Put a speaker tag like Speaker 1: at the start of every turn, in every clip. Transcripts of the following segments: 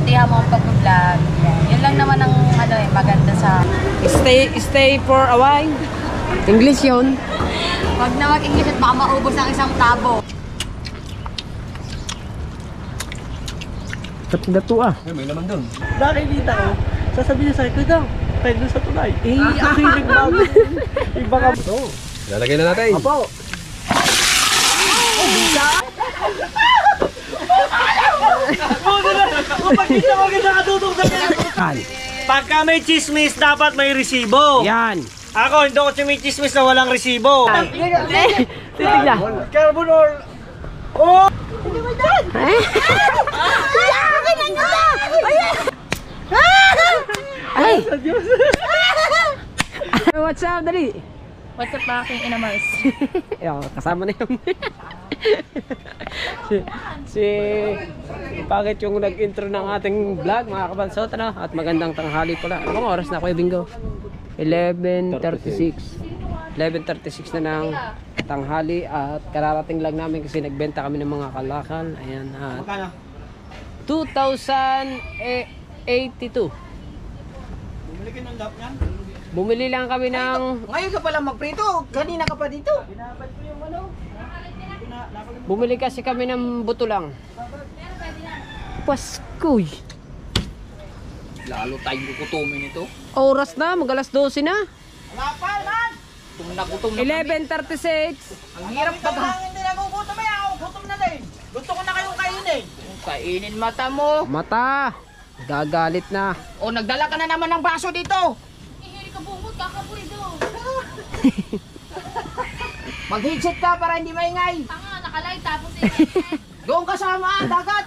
Speaker 1: pagbutihan mo ang pag-vlog. Yun lang naman ang ano eh, maganda sa...
Speaker 2: Stay for a while. English yun.
Speaker 1: Wag na mag-English at baka maubos ang isang tabo.
Speaker 2: Dato ah.
Speaker 3: May laman doon.
Speaker 4: Nakikita ko, sasabihin niya sa'yo, kuya, tayo doon sa tulay. Ako yung nagbago. Iba ka.
Speaker 3: So, lalagay na natin.
Speaker 4: Apo. Kapag hindi mo ganda katutong sa
Speaker 2: Yan.
Speaker 4: pagka may chismis, dapat may resibo.
Speaker 2: Yan.
Speaker 4: Ako, hindi ko may chismis na walang resibo.
Speaker 2: Titignan.
Speaker 4: Carbon or... Oh!
Speaker 2: Ay! What's up, dali?
Speaker 1: What's up mga aking inamars?
Speaker 2: Kasama na yun. si Bakit yung nag-intro ng ating vlog, mga kabansot, ano? At magandang tanghali pala. Anong oras na, Kuya Bingo? 11:36. 11:36 na ng tanghali at kararating lang namin kasi nagbenta kami ng mga kalakal. Ayan, at 2,082.
Speaker 4: Bumili ka ng lap niyan?
Speaker 2: Bumili lang kami ng...
Speaker 4: Ngayon ka pala magprito, kanina ka pa dito.
Speaker 2: Bumili kasi kami ng buto lang. Paskoy.
Speaker 3: Lalo tayong kukutumin ito.
Speaker 2: Oras na, mag alas 12 na.
Speaker 4: Wala pa, man!
Speaker 3: Kung nagutom na
Speaker 2: 11:36.
Speaker 3: ang hirap pag
Speaker 4: Hindi na gugutom eh, ako gutom na din. Gusto ko na kayong kainin.
Speaker 3: kainin mata mo.
Speaker 2: Mata. Gagalit na.
Speaker 3: O nagdala ka na naman ng baso dito.
Speaker 1: Ihiri ka bumot, kakapurido.
Speaker 3: Mag-headset ka para hindi maingay.
Speaker 1: Tanga, nakalive tapos
Speaker 3: Doon kasama, dagat.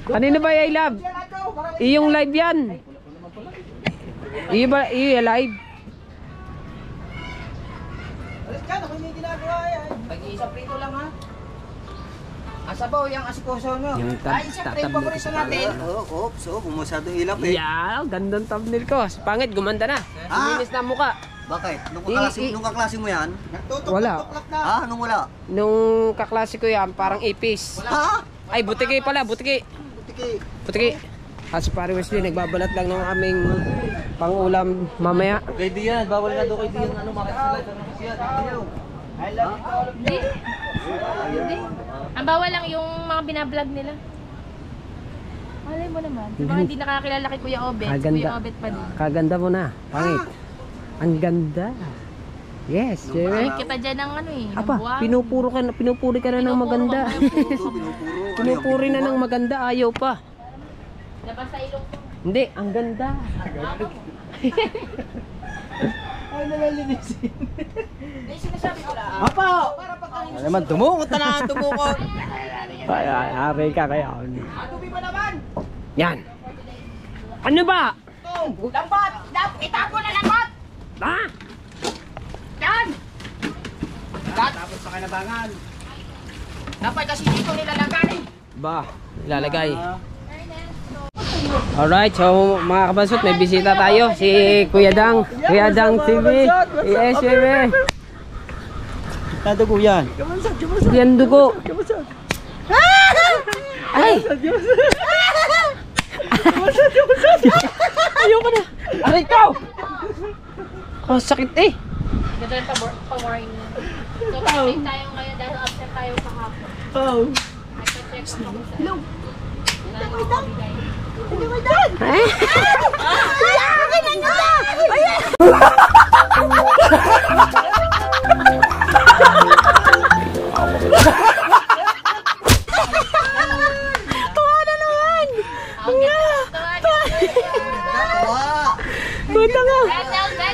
Speaker 2: Kanino ba yung live? Iyong live yan. Iyo ba? Iyo yung live?
Speaker 4: Alis ka, ako hindi ginagawa yan.
Speaker 3: Tag-iisa prito lang ha. Asabaw yung asikoso nyo.
Speaker 2: Yung
Speaker 3: Ay, siyempre, yung paborito natin.
Speaker 4: Oops, kung masyadong hilap eh.
Speaker 2: Yeah, gandang thumbnail ko. Pangit, gumanda na. Suminis na ang muka.
Speaker 4: Bakit?
Speaker 2: Nung
Speaker 4: kaklase mo yan?
Speaker 2: Wala.
Speaker 4: Ah, nung wala?
Speaker 2: Nung kaklase ko yan, parang ipis.
Speaker 4: Ha?
Speaker 2: Ay, butiki pala, butiki.
Speaker 4: Butiki.
Speaker 2: Butiki. Kasi pare Wesley, nagbabalat lang ng aming pang-ulam mamaya.
Speaker 4: Kay Dian, bawal na doon kay Dian. Ano, makikilala na kasi yan. I love you.
Speaker 1: Hindi. Hindi. Ang bawal lang yung mga binablog nila. Malay mo naman. Sa mga hindi nakakilala kay Kuya Obet.
Speaker 2: Kaganda.
Speaker 1: Kuya Obet pa din.
Speaker 2: Kaganda mo na. Pangit. Ang ganda. Yes, Jere.
Speaker 1: Kita dyan ng ano eh. ng
Speaker 2: Apa,
Speaker 1: buwan.
Speaker 2: pinupuri ka na ng maganda. Pinupuri na ng maganda, ayaw pa.
Speaker 1: Labas sa ilong ko.
Speaker 2: Hindi, ang ganda.
Speaker 4: Ay, nalalinisin.
Speaker 3: May sinasabi ko lang.
Speaker 4: Apo!
Speaker 2: Ano naman, tumukot na lang, tumukot. Ay, ari ka kaya.
Speaker 3: Atubi ba naman?
Speaker 2: Yan. Ano ba?
Speaker 3: Lambat! Itapo na lambat!
Speaker 2: Ha?
Speaker 3: Yan!
Speaker 4: Tapos sa kanabangan.
Speaker 3: Dapat kasi dito nilalagay eh.
Speaker 2: Ba, ilalagay. Alright, so mga kabansot, may bisita tayo. Si Kuya Dang. Kuya Dang TV. Yes, baby.
Speaker 4: Nadugo yan.
Speaker 2: Yan dugo. Ay! Ayoko na. Aray ko! Oh, sakit eh.
Speaker 1: Ganda rin pa-warning. So, tapos tayo ngayon dahil absent tayo kahapon.
Speaker 4: Oh.
Speaker 1: Nagpa-check up ako sa... Hello!
Speaker 2: Eh? Bata nga.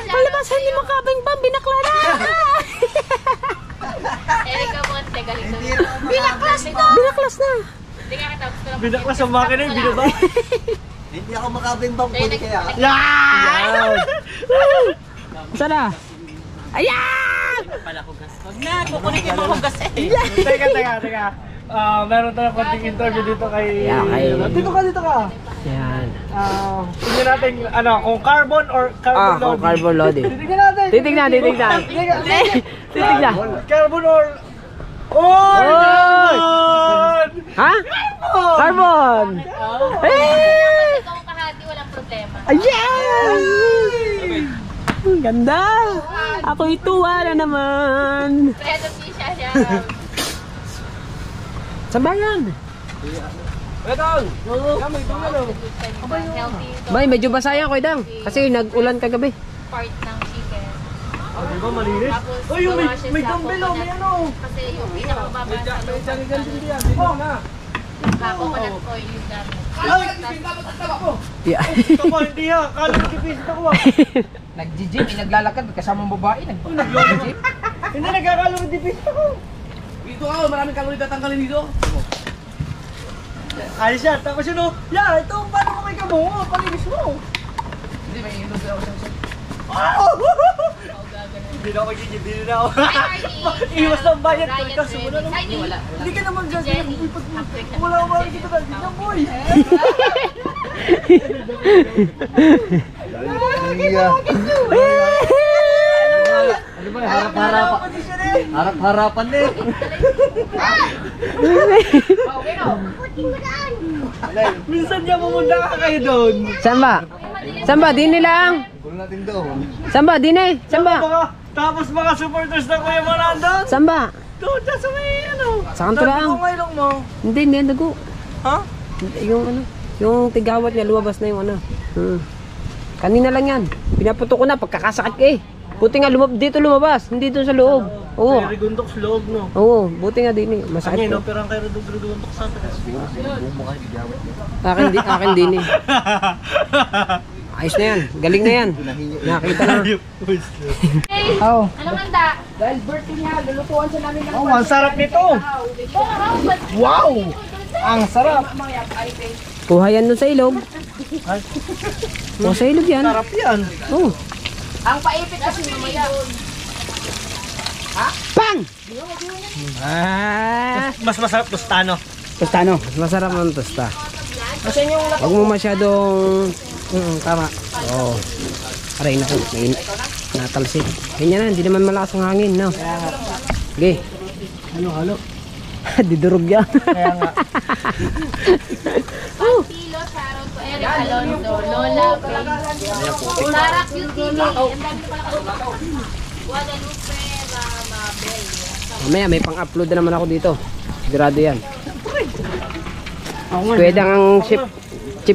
Speaker 2: Palabasan ni Makabing Bam, binakla na.
Speaker 1: Erika Monte, galing na.
Speaker 2: Binaklas na. Binaklas na.
Speaker 1: Hindi nga katapos ko lang.
Speaker 4: Binaklas ang makina yung binaba. Hindi ako makabimbang puli kaya.
Speaker 2: Yan! Sana? Ayan!
Speaker 4: Huwag na, kukunin mo hugas eh. Teka. Meron tayong konting interview dito kay...
Speaker 2: Yeah, kay-
Speaker 4: Dito ka.
Speaker 2: Yan.
Speaker 4: Tingnan natin, kung carbon or carbon
Speaker 2: Kung
Speaker 4: loading.
Speaker 2: carbon loading.
Speaker 4: Titignan natin.
Speaker 2: Titignan. Titignan.
Speaker 4: Carbon or... Oh!
Speaker 2: Oy!
Speaker 4: Carbon!
Speaker 2: Ha? Carbon! Eh!
Speaker 1: Ikaw ang kahati, walang problema.
Speaker 2: Ayan! Ang ganda! Ako'y tuwa na naman!
Speaker 1: Pero siya.
Speaker 2: Saan ba yan?
Speaker 1: Healthy
Speaker 2: Bay, medyo basa yan, Kuya Dang. Kasi nag-ulan kagabi.
Speaker 1: part ng chicken.
Speaker 4: Di ba malinis?
Speaker 1: Tapos,
Speaker 4: Uy, yung
Speaker 1: gawa siya
Speaker 4: may
Speaker 1: sa
Speaker 4: dumbbell oh, may
Speaker 1: coconut.
Speaker 4: ano.
Speaker 1: Kasi yung pinakamababa sa loob ng coconut oil yung gamit.
Speaker 2: Yeah.
Speaker 4: Ito ba, hindi ha. Kala mo kipisit ako ah.
Speaker 3: Nag-gym, naglalakad, kasama ng babae.
Speaker 4: Nag-gym? Hindi, nagkakala mo kipisit ako.
Speaker 3: Dito ako, maraming kalori tatanggalin dito.
Speaker 4: Ayos yan. Tapos yun oh. Yeah, ito, paano ko may kamungo? Palinis mo.
Speaker 3: Hindi, may ilog ako sa
Speaker 4: Hindi na ako magiging, hindi na ako.
Speaker 1: Hi,
Speaker 4: Iwas ng bayad ko.
Speaker 1: Ryan
Speaker 4: Ikaw, sumuna
Speaker 1: Freddy.
Speaker 4: naman.
Speaker 1: Ay, wala.
Speaker 4: Hindi ka naman gagawin.
Speaker 1: Jenny.
Speaker 4: Wala ko makikita na. Hindi na boy.
Speaker 3: Ano ba, harap-harapan. Harap-harapan eh.
Speaker 4: Minsan niya pumunta ka kayo doon.
Speaker 2: Saan ba? Saan ba? Dini lang.
Speaker 3: Kulo natin doon.
Speaker 2: Saan ba? Dini? Saan ba?
Speaker 4: Tapos mga supporters na Kuya Marandon.
Speaker 2: Saan ba?
Speaker 4: Doon dyan sa may ano.
Speaker 2: Sa kanto lang.
Speaker 4: Sabi ko ngayon mo.
Speaker 2: Hindi, hindi. Nago.
Speaker 4: Ha?
Speaker 2: Yung ano, yung tigawat niya, lumabas na yung ano. Kanina lang yan. Pinaputo ko na, pagkakasakit ka eh. Buti nga dito lumabas, hindi doon sa loob. Oo.
Speaker 4: May rigundok sa loob no.
Speaker 2: Oo, buti nga din eh. Masakit
Speaker 4: Kanya
Speaker 2: ko.
Speaker 4: inoperang kayo rigundok sa taas.
Speaker 2: Akin din eh. Ayos na yan, galing na yan. Nakita na. Oo.
Speaker 1: Anong handa?
Speaker 4: Oh, ang sarap nito. Wow! Ang sarap.
Speaker 2: Kuha yan doon sa ilog.
Speaker 4: Ay,
Speaker 2: Kuha sa ilog yan.
Speaker 4: sarap yan.
Speaker 2: Oo.
Speaker 3: Ang paipit kasi mamaya.
Speaker 2: Pang! Ah!
Speaker 4: Mas masarap tostano.
Speaker 2: Tostano. Mas masarap ang tosta.
Speaker 3: Kasi yung
Speaker 2: Huwag mo masyadong... tama. Oo. Aray na ko. Natalsik. Ganyan na, hindi naman malakas ang hangin, no? Okay.
Speaker 4: Halo.
Speaker 2: Didurog yan.
Speaker 4: Kaya nga.
Speaker 1: Pilo, Sharon, ko Eric Alonso, Lola, Faye, Sarah QTV, ang dami pala Guadalupe, Mabel.
Speaker 2: Mamaya may pang-upload na naman ako dito. Sigurado yan. Pwede ang chip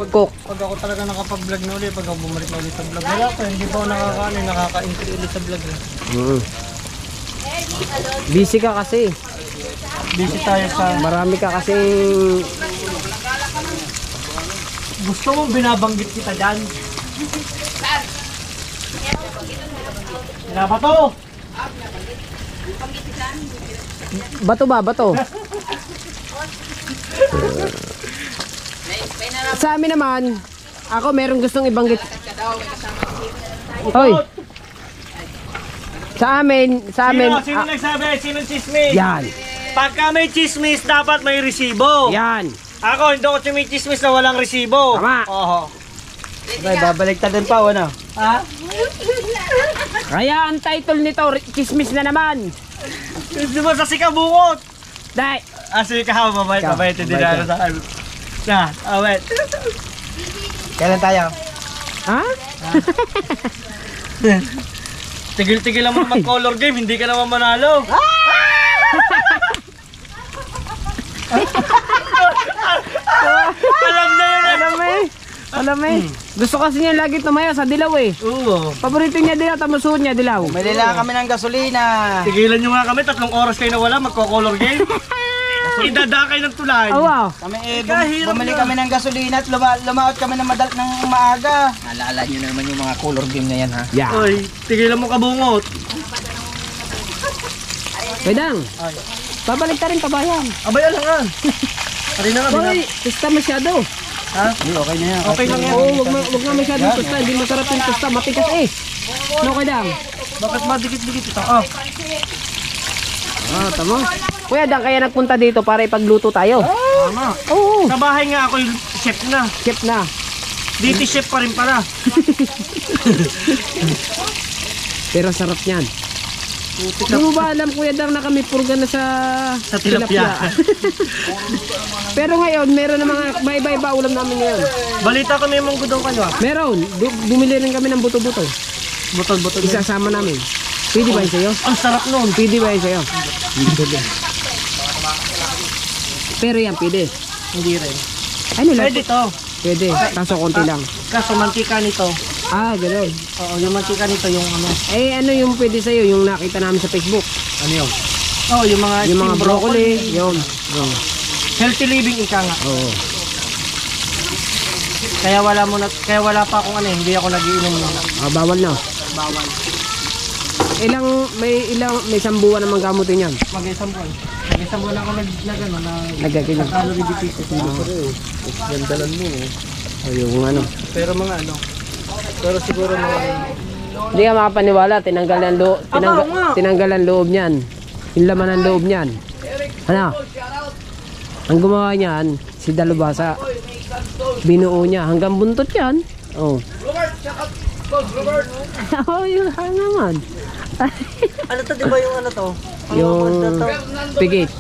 Speaker 2: cook.
Speaker 4: Pag ako talaga nakapag-vlog na ulit, pag ako bumalik na ulit sa vlog. Wala ko, hindi pa ako nakaka-entry ulit sa vlog.
Speaker 2: Busy ka kasi.
Speaker 4: Busy tayo sa...
Speaker 2: Marami ka kasi.
Speaker 4: Gusto mo binabanggit kita dyan? Wala ba to?
Speaker 2: Bato ba? Bato. Sa amin naman, ako merong gustong ibanggit. Hoy. Sa amin,
Speaker 4: Sino nagsabi? Sino chismis?
Speaker 2: yan.
Speaker 4: Pagka may chismis, dapat may resibo.
Speaker 2: Yan.
Speaker 4: Ako, hindi ako chismis na walang resibo.
Speaker 2: Tama.
Speaker 4: Oo. Ay, babalik ta din pa, ano? Ha?
Speaker 2: Kaya ang title nito, Chismis na naman.
Speaker 4: Hindi mo sa sikabungot.
Speaker 2: Dahil,
Speaker 4: Sika, mabait,
Speaker 2: Ikaw,
Speaker 4: mabait. Hindi
Speaker 2: mabait
Speaker 4: na sa akin. Na, awet.
Speaker 3: Kailan tayo?
Speaker 2: ha?
Speaker 4: Tigil-tigil naman mag-color game, hindi ka naman manalo. Alam na yun.
Speaker 2: Alam mo eh. Gusto kasi niya lagi tumaya sa dilaw eh.
Speaker 4: Oo.
Speaker 2: Paborito niya dilaw, tapos suot niya dilaw.
Speaker 3: Bili lang kami ng gasolina.
Speaker 4: Tigilan nyo nga kami, 3 oras kayo nawala, magko-color game. Idadakay ng tulay.
Speaker 2: Oh wow.
Speaker 3: Kami
Speaker 4: Kahirap
Speaker 3: bumili
Speaker 4: na.
Speaker 3: kami ng gasolina at lumaot kami ng ng maaga. Alala nyo naman yung mga color game na yan ha.
Speaker 2: Yeah.
Speaker 4: Oy, tigilan mo kabungot.
Speaker 2: Wedang. Babalik ka rin kabayan.
Speaker 4: Abay, alangan. Pari na nga,
Speaker 2: Hoy, pista masyado.
Speaker 4: Ha?
Speaker 3: Okay na yan.
Speaker 4: Okay lang yan.
Speaker 2: Oo, wag na masyadong pista. Hindi masarap yung pista. Matigas eh. No, Wedang.
Speaker 4: Bakit madikit-dikit ito? Ah,
Speaker 2: Ah, tama. Kuya, dang kaya nagpunta dito para ipagluto tayo.
Speaker 4: tama.
Speaker 2: Oo.
Speaker 4: Sa bahay nga ako yung chef na.
Speaker 2: Chef na.
Speaker 4: Dito chef pa rin pala.
Speaker 2: Pero sarap niyan. Hindi mo ba alam, Kuya Dang, na kami purga na sa
Speaker 4: tilapia.
Speaker 2: Pero ngayon, meron na mga may iba-iba ulam namin ngayon.
Speaker 4: Balita ko may munggo daw kayo ah.
Speaker 2: Meron, bumili rin kami ng buto-buto.
Speaker 4: Butol-butol.
Speaker 2: Isasama namin. Pwede ba yun sa'yo?
Speaker 4: Ang sarap nun.
Speaker 2: Pwede ba yun sa'yo? Pwede. Pero yan, pwede.
Speaker 4: Hindi rin.
Speaker 2: Ano lang?
Speaker 4: Pwede to.
Speaker 2: Pwede, kaso konti lang.
Speaker 4: Kaso mantika nito.
Speaker 2: Ah, gano'n.
Speaker 4: Oo, yung mantika nito yung ano.
Speaker 2: Eh, ano yung pwede sa'yo? Yung nakita namin sa Facebook.
Speaker 4: Ano yun? Oo, yung mga
Speaker 2: Yung mga
Speaker 4: steamed
Speaker 2: broccoli. Yun.
Speaker 4: Healthy living ika nga.
Speaker 2: Oo.
Speaker 4: Kaya wala pa akong ano, hindi ako nagiinom nun.
Speaker 2: Ah, bawal na.
Speaker 4: Bawal.
Speaker 2: May isang buwan naman gamutin yan.
Speaker 4: Mag-isang buwan. Mag-isang buwan ako
Speaker 2: Nagkakilang.
Speaker 4: calorie deficit.
Speaker 3: Gandalan mo.
Speaker 2: Yung ano.
Speaker 4: Pero mga ano. Pero siguro mga
Speaker 2: Hindi ka makapaniwala, tinanggal ang loob niyan. Yung laman ng loob niyan. Ano? Ang gumawa niyan, si Dalubhasa. Binuo niya hanggang buntot yan. Oh. Oh, yung naman.
Speaker 4: ano to, di ba yung ano to?
Speaker 2: Yung pigit.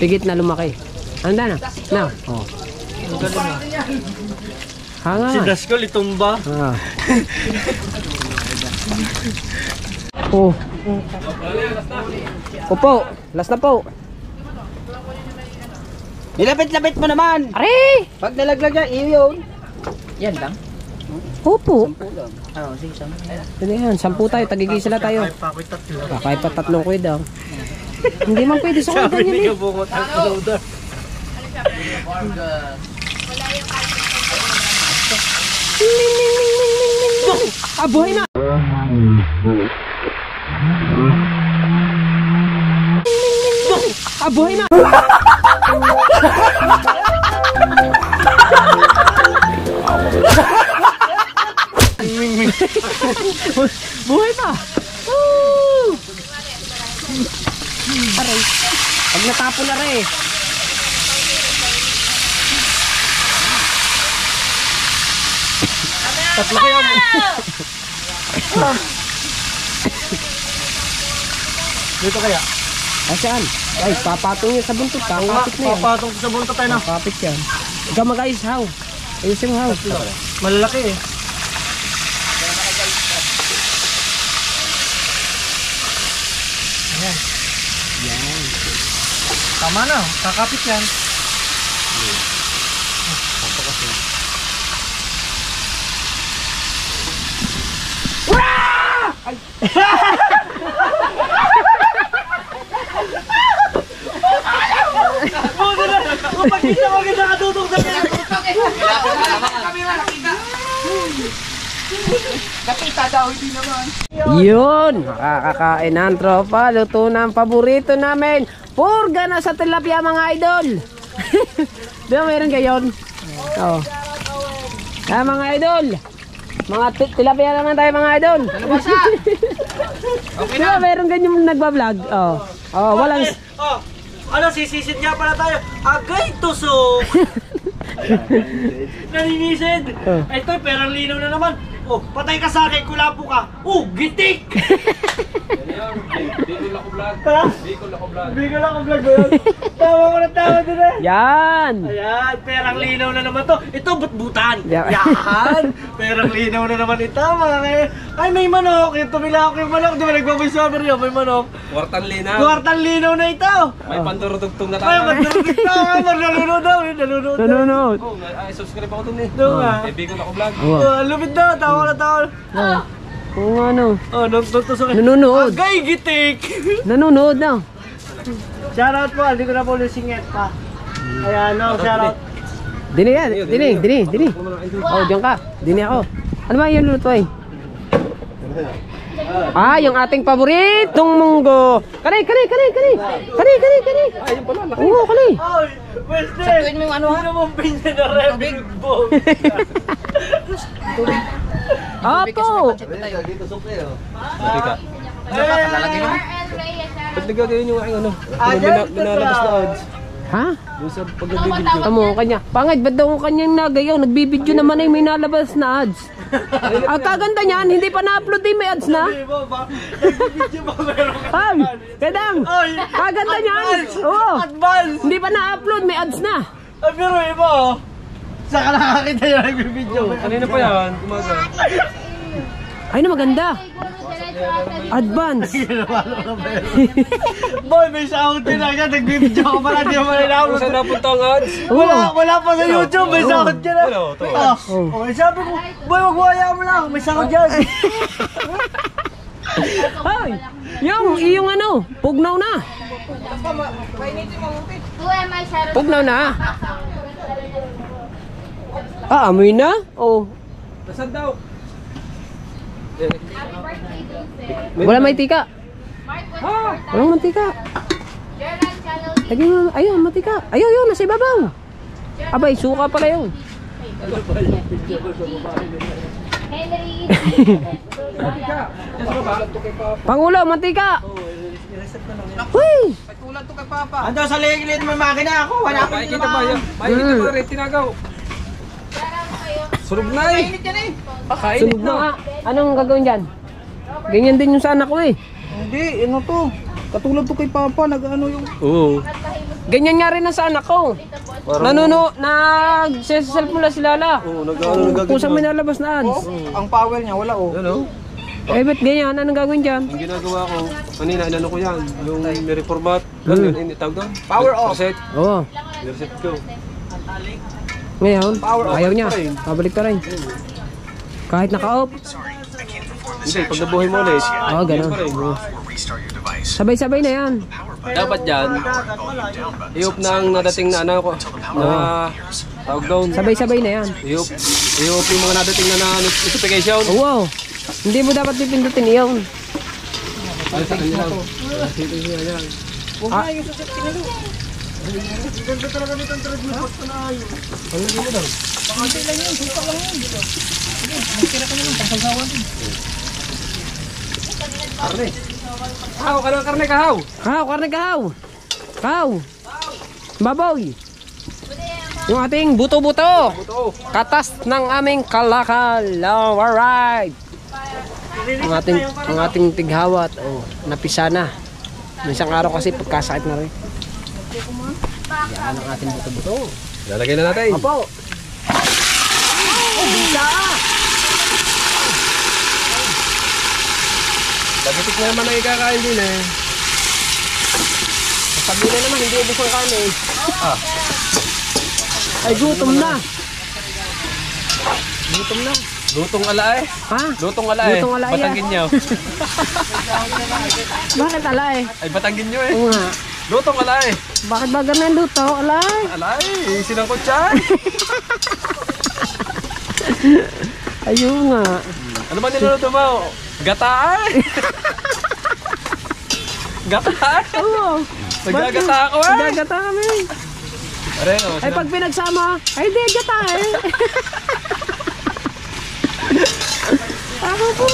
Speaker 2: Pigit na lumaki. Handa na. Na. Oh.
Speaker 4: Ang galing ah.
Speaker 2: Hanga.
Speaker 4: Si Daskol itumba.
Speaker 2: Ah. Oh. Opo, last na po.
Speaker 3: Nilapit-lapit mo naman.
Speaker 2: Are!
Speaker 3: Pag nalaglag yan, yun. Yan lang.
Speaker 2: Opo.
Speaker 3: Oo, sige, sama.
Speaker 2: Ano yan, 10 tayo, tagigisa tayo.
Speaker 4: Pakoy tatlo.
Speaker 2: Kahit pa 3 Kuya. Hindi man pwede sa kuya
Speaker 4: Sabi
Speaker 2: yan
Speaker 4: ni
Speaker 2: eh.
Speaker 4: Kabukot ang powder.
Speaker 2: Ah, buhay na! Ah, buhay na! Buhay pa! Woo! Aray. Pag natapon na rin.
Speaker 4: Tatlo kayo. Dito kaya?
Speaker 2: Asaan? Ay, papatong niya sa buntot. Kakapit na yan.
Speaker 4: Papatong sa buntot tayo na.
Speaker 2: Kakapit yan. Ikaw mag-ayos, haw. Ayusin mo, haw.
Speaker 4: Malalaki eh. Ayan. Yan. Tama na. Kakapit yan. Kapag kita ko kita katutong sa kanya.
Speaker 3: Kapita daw, hindi naman.
Speaker 2: Yun! Makakakain ng tropa. Luto ng paborito namin. Purga na sa tilapia, mga idol. Di ba meron gayon? Oo. Ah, mga idol. Mga tilapia naman tayo, mga idol.
Speaker 3: Okay
Speaker 2: Di ba meron ganyan nagbablog? Oo. Oh, walang...
Speaker 4: Oh, ano, sisisid nga pala tayo. Agay, tusok! Naninisid!
Speaker 2: Oh.
Speaker 4: Ito, perang linaw na naman. Oh, patay ka sa akin, kulapo ka. Oh, gitik! Bicol ako vlog. Ha? Bicol ako vlog ba yun? Tawa ko na tawa din eh.
Speaker 2: Yan!
Speaker 4: Ayan, perang linaw na naman to. Ito, butbutan.
Speaker 2: Yeah.
Speaker 4: Yan! Perang linaw na naman ito, mga kaya. Ay, may manok. Yung tumilak yung manok. Di ba nagbabaysaber yun? May manok.
Speaker 5: Kwartang linaw.
Speaker 4: Kwartang linaw na ito.
Speaker 5: May pandurutugtong na
Speaker 4: Ay,
Speaker 5: tayo.
Speaker 4: magdurugit ka. Nanonood daw. Nanonood daw.
Speaker 2: Nanonood.
Speaker 5: Oh, ay, subscribe ako dun eh.
Speaker 4: Doon nga.
Speaker 5: Eh, Bicol ako vlog.
Speaker 2: Oo.
Speaker 4: Oh, lupit daw. Tawa na tawa.
Speaker 2: Kung ano.
Speaker 4: Oh, nagtutusok.
Speaker 2: Nanonood.
Speaker 4: Agay, gitik.
Speaker 2: Nanonood na.
Speaker 4: Shoutout po. Hindi ko na po singit pa. Ayan, no. Shoutout.
Speaker 2: Dini yan. Dini. Oh, diyan ka. Dini ako. Ano ba yung luto eh? Ah, yung ating paboritong munggo. Kanay.
Speaker 5: Ayun pala, laki.
Speaker 2: Oo, kanay.
Speaker 4: Ay, Wester.
Speaker 3: Saktuin mo yung ano, ha?
Speaker 4: Hindi naman pinya na revenue bong.
Speaker 2: Opo.
Speaker 5: Laki ka.
Speaker 3: Lalagay mo.
Speaker 5: Ba't nagagawin yung aking ano?
Speaker 4: Ah, dyan,
Speaker 5: Minalabas na odds.
Speaker 2: Ha?
Speaker 5: Yung sa pag nagbibideo.
Speaker 2: Tamo kanya. Pangit, ba't daw kanyang nagayaw? Nagbibideo naman ay may nalabas na ads. Ang kaganda niyan, hindi pa na-upload din may ads na.
Speaker 4: Nagbibideo ba meron ka?
Speaker 2: Ay, kadang. Kaganda niyan. Oo.
Speaker 4: Advance!
Speaker 2: Hindi pa na-upload, may ads na.
Speaker 4: Ay, pero iba oh. Saka nakakita yung nagbibideo.
Speaker 5: Kanina pa yan, umaga.
Speaker 2: Ay na maganda. Advance.
Speaker 4: Boy, may sahod din agad. Nagbibideo ka pala. Di mo
Speaker 5: Kung
Speaker 4: malalaman.
Speaker 5: saan napunta ang ads?
Speaker 4: Wala pa sa YouTube. May sahod ka na.
Speaker 5: Ano, ito.
Speaker 4: Okay, sabi ko, boy, wag mo hayaan mo lang. May sahod dyan.
Speaker 2: Ay, yung ano, pugnaw na. Pugnaw na. Ah, amoy na? Oh.
Speaker 5: Nasaan daw?
Speaker 2: Wala may tika. Walang mantika. Lagi mo, ayun, mantika. Ayun, yun, nasa ibabaw. Abay, suka pala yun.
Speaker 1: Henry.
Speaker 2: Pangulo, mantika. Uy!
Speaker 3: Tulad to kay Papa. Ando sa liit mo makina ako. Wala pa
Speaker 5: Makikita ba yan? Makikita ba rin tinagaw? Sunog na eh.
Speaker 3: Init yan eh.
Speaker 2: Sunog na nga. Anong gagawin dyan? Ganyan din yung sa anak ko eh.
Speaker 3: Hindi, ano to? Katulad to kay Papa. Nag-ano yung...
Speaker 5: Oo.
Speaker 2: Ganyan nga rin ang sa anak ko. Nag-cellphone lang si Lala.
Speaker 5: Oo, nag-ano
Speaker 2: Kusang may nalabas na ads.
Speaker 3: Ang power niya, wala oh.
Speaker 5: Ano?
Speaker 2: Eh, ba't ganyan? Anong gagawin dyan?
Speaker 5: Yung ginagawa ko, kanina inano ko yan, yung reformat, ganun, tawag doon?
Speaker 3: Power off.
Speaker 5: Reset,
Speaker 2: Oo.
Speaker 5: reset ko.
Speaker 2: Ngayon, ayaw niya. Pabalik pa rin. Kahit naka-off.
Speaker 5: Hindi, pag nabuhay mo ulit,
Speaker 2: Oo, ganun.
Speaker 5: pa rin.
Speaker 2: Sabay-sabay na yan.
Speaker 5: Dapat dyan, i-off na ang nadating na ano ko, na tawag doon.
Speaker 2: Sabay-sabay na yan.
Speaker 5: I-off yung mga nadating na notification.
Speaker 2: Wow. Hindi mo dapat pipindutin yun.
Speaker 5: Ay, sa kanila.
Speaker 2: Ah,
Speaker 5: Karne. Kahaw, kalang karne, kahaw.
Speaker 2: kahaw, karne kahaw. Kahaw. Baboy. Yung ating buto-buto. Katas ng aming kalakal. Oh, alright. Ang ating tighawat. Oh, napisa na. Isang araw kasi pagkasakit na rin. Yan ang ating buto-buto.
Speaker 5: Lalagay na natin.
Speaker 2: Apo. Oh, bisa.
Speaker 5: Dagitik na naman ang ikakain din eh.
Speaker 2: Sabi na naman, hindi ubos ang kanin. Ay, gutom na. Gutom na.
Speaker 5: Lutong ala eh.
Speaker 2: Ha?
Speaker 5: Lutong ala eh.
Speaker 2: Lutong ala eh.
Speaker 5: Batangin nyo.
Speaker 2: Bakit alay?
Speaker 5: Ay, batangin nyo eh.
Speaker 2: Oo nga.
Speaker 5: Lutong ala eh.
Speaker 2: Bakit ba ganun luto? Alay?
Speaker 5: Ala eh. Sinangkot siya.
Speaker 2: Ayun nga.
Speaker 5: Ano ba niluluto mo? Gata eh. Gata eh.
Speaker 2: Oo.
Speaker 5: Naggagata ako eh.
Speaker 2: Nagagata kami.
Speaker 5: Aray no.
Speaker 2: Ay pag pinagsama, ay di gata eh. Ako po.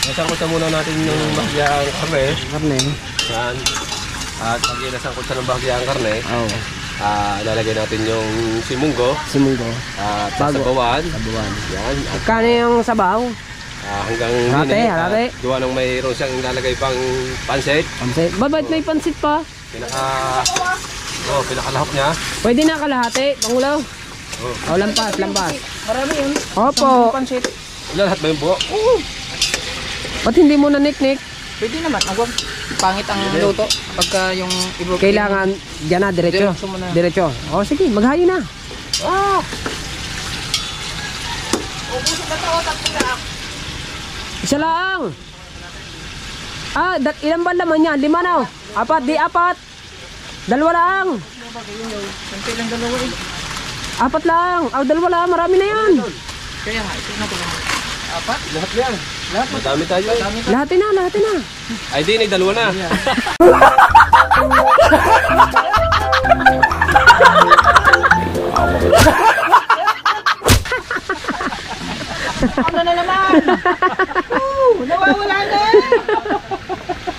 Speaker 5: Nasangkot muna natin yung bahagyang karne.
Speaker 2: Karne.
Speaker 5: Yan. At pag nasangkot sa ng bahagyang karne,
Speaker 2: Oo.
Speaker 5: lalagay natin yung simunggo.
Speaker 2: Simunggo.
Speaker 5: At
Speaker 2: Bago.
Speaker 5: sabawan.
Speaker 2: Sabawan.
Speaker 5: Yan. At
Speaker 2: Kano yung sabaw?
Speaker 5: hanggang
Speaker 2: Hati,
Speaker 5: hinay.
Speaker 2: hati.
Speaker 5: Gawa nang mayroon siyang ilalagay pang pansit.
Speaker 2: Pansit. Babait may pansit pa.
Speaker 5: Pinakalahok niya.
Speaker 2: Pwede na kalahati, Pangulo.
Speaker 5: Oh.
Speaker 2: O, lampas, lampas.
Speaker 3: Marami yun.
Speaker 2: Opo.
Speaker 3: Pansit.
Speaker 5: Lahat ba yung buo?
Speaker 2: Ba't hindi mo na niknik?
Speaker 3: Pwede naman. Agwag. Pangit ang luto. Pagka yung ibang...
Speaker 2: Kailangan dyan na, diretso.
Speaker 3: Diretso mo na.
Speaker 2: Diretso. O, sige, maghayo na. Isa lang. Ilan ba laman yan? 5 na. 4, di 4. 2 lang.
Speaker 3: Sante lang dalawa eh.
Speaker 2: 4 lang. 2 lang. Marami na yan.
Speaker 3: Kaya nga, ito na ito.
Speaker 5: Lahat yan. Madami tayo.
Speaker 2: Lahat na, lahat na.
Speaker 5: Ay di, dalawa na.
Speaker 3: Ano na naman? Nawawala na!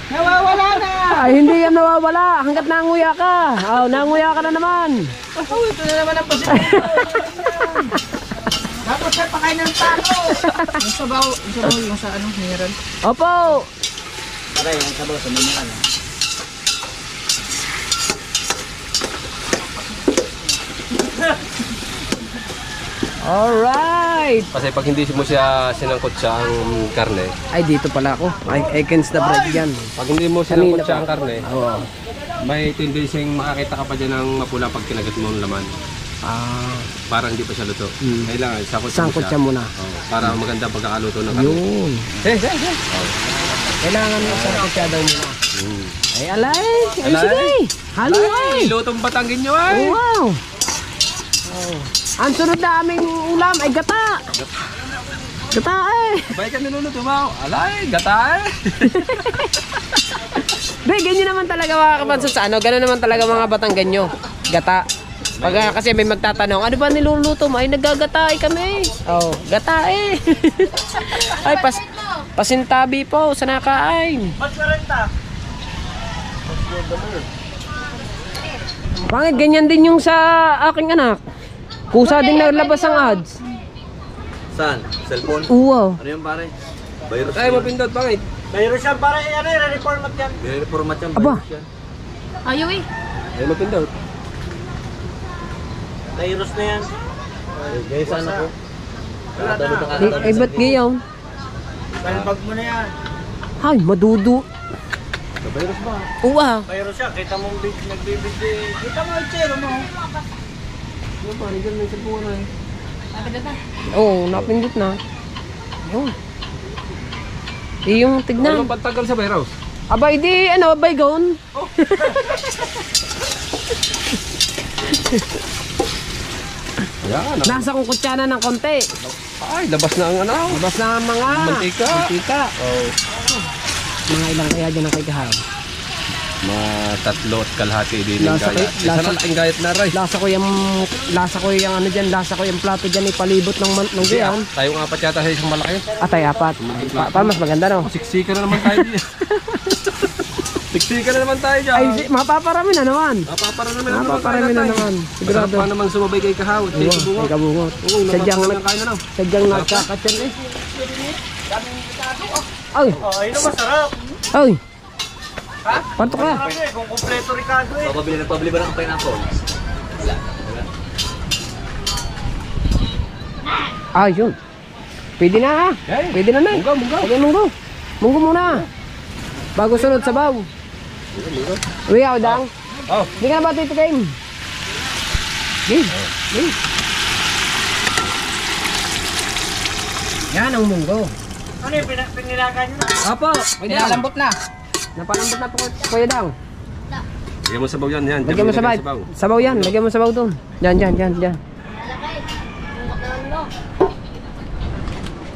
Speaker 3: Nawawala na!
Speaker 2: Ay, hindi yan nawawala. Hanggat na nanguya ka. Oh, nanguya ka na naman.
Speaker 3: Ito na naman ang posible. Tapos siya pakain ng tao. Yung sabaw yung sa ano, mineral.
Speaker 2: Opo.
Speaker 3: Aray, yung sabaw sa mineral.
Speaker 2: Alright.
Speaker 5: Kasi pag hindi mo siya sinangkot siya ang karne,
Speaker 2: Ay, dito pala ako. I can the bread yan.
Speaker 5: pag hindi mo
Speaker 2: Kanina
Speaker 5: sinangkot siya
Speaker 2: pa.
Speaker 5: ang karne,
Speaker 2: Oo.
Speaker 5: may tendency makakita ka pa dyan ng mapula pag kinagat mo ng laman.
Speaker 2: Ah,
Speaker 5: Parang hindi pa siya luto. Kailangan
Speaker 2: sangkot siya muna.
Speaker 5: Para maganda pagkakaluto ng karne.
Speaker 2: Yun. Kailangan mo sangkot siya daw muna. Ay, alay. Ay,
Speaker 5: Alay.
Speaker 2: sige. Halo ay.
Speaker 5: Lutong Batanggin nyo ay!
Speaker 2: Wow. Oh. Ang sunod na aming ulam ay gata. Gata eh.
Speaker 5: Abay ka niluluto mo. Alay, gata eh!
Speaker 2: Be, ganyan naman talaga mga kapansan sa ano. Ganun naman talaga mga Batanggenyo. Gata. Pag kasi may magtatanong, ano ba niluluto mo? Ay, naggagata kami. Oh, gata eh. Ay, pasintabi po sa nakain.
Speaker 4: Ba't 40?
Speaker 2: Bakit ganyan din yung sa aking anak? Kusa din na labas ang ads.
Speaker 6: Saan? Cellphone?
Speaker 2: Uwa.
Speaker 6: Ano yung pare? Virus
Speaker 5: Ay, mapindot, pangit.
Speaker 4: Mayroon siya para ano, re-reformat yan.
Speaker 6: Reformat yan.
Speaker 2: Aba.
Speaker 6: Virus yan.
Speaker 1: Ayaw eh.
Speaker 5: Ay, mapindot.
Speaker 4: Virus na yan.
Speaker 6: Gaya sana ko.
Speaker 2: Ay, ba't gayaw?
Speaker 4: Balbag mo na yan.
Speaker 2: Ay, madudu.
Speaker 6: Virus ba?
Speaker 2: Uwa.
Speaker 4: Mayroon siya, kita mong nagbibigay. Kita mo yung tsero mo.
Speaker 2: Oo, napindot na. Yun. Yung
Speaker 5: Ano
Speaker 2: tignan.
Speaker 5: bang pagtagal sa virus?
Speaker 2: Abay di, ano, baygon.
Speaker 5: Ayan.
Speaker 2: Nasa kong kutsana ng konti.
Speaker 5: Ay, labas na ang ano.
Speaker 2: Labas na ang mga
Speaker 5: Mantika.
Speaker 2: mantika. Mga ilang kaya dyan ang kay Kahab.
Speaker 5: Mga 3 at kalahati din ng
Speaker 2: Lasa
Speaker 5: gaya.
Speaker 2: ko-
Speaker 5: Isa na laking gayat na ray.
Speaker 2: Lasa ko yung ano dyan, lasa ko yung plato dyan ipalibot ng gayan.
Speaker 5: Tayong 4 yata sa isang malaki.
Speaker 2: Atay, apat. Pa mas maganda no?
Speaker 5: Siksika na naman tayo dyan. Siksika na naman tayo dyan.
Speaker 2: Ay, mapaparami na naman.
Speaker 5: Mapaparami na naman
Speaker 2: Mapaparami na naman.
Speaker 5: Sigurado.
Speaker 2: Sigurado.
Speaker 5: Pa naman sumabay kay Kahawat.
Speaker 2: Ay, kabungot. Sadyang
Speaker 5: kain na lang.
Speaker 2: sadyang nagkakatyan eh. Ay,
Speaker 4: Oh, ayun ang masarap.
Speaker 2: ay. Pantok ka.
Speaker 4: Marami eh, kung kompleto Ricardo eh.
Speaker 6: Nagpabili ba ng pineapple?
Speaker 2: Ay, yun. Pwede na ha. Pwede na na.
Speaker 5: Munggo, munggo.
Speaker 2: Pwede munggo. Munggo muna. Bago sunod sabaw. Uwi ako, Dang.
Speaker 5: Oh.
Speaker 2: Hindi ka na ba titikim? Game. Game. Yan ang munggo.
Speaker 4: Ano yung pinilaga nyo na?
Speaker 2: Apo,
Speaker 3: Pinalambot na.
Speaker 2: napalambot na po, Kuya Dang.
Speaker 5: Lagyan mo sabaw yan. Yan.
Speaker 2: Lagyan mo sabaw. Sabaw yan. Lagyan mo sabaw doon. Yan.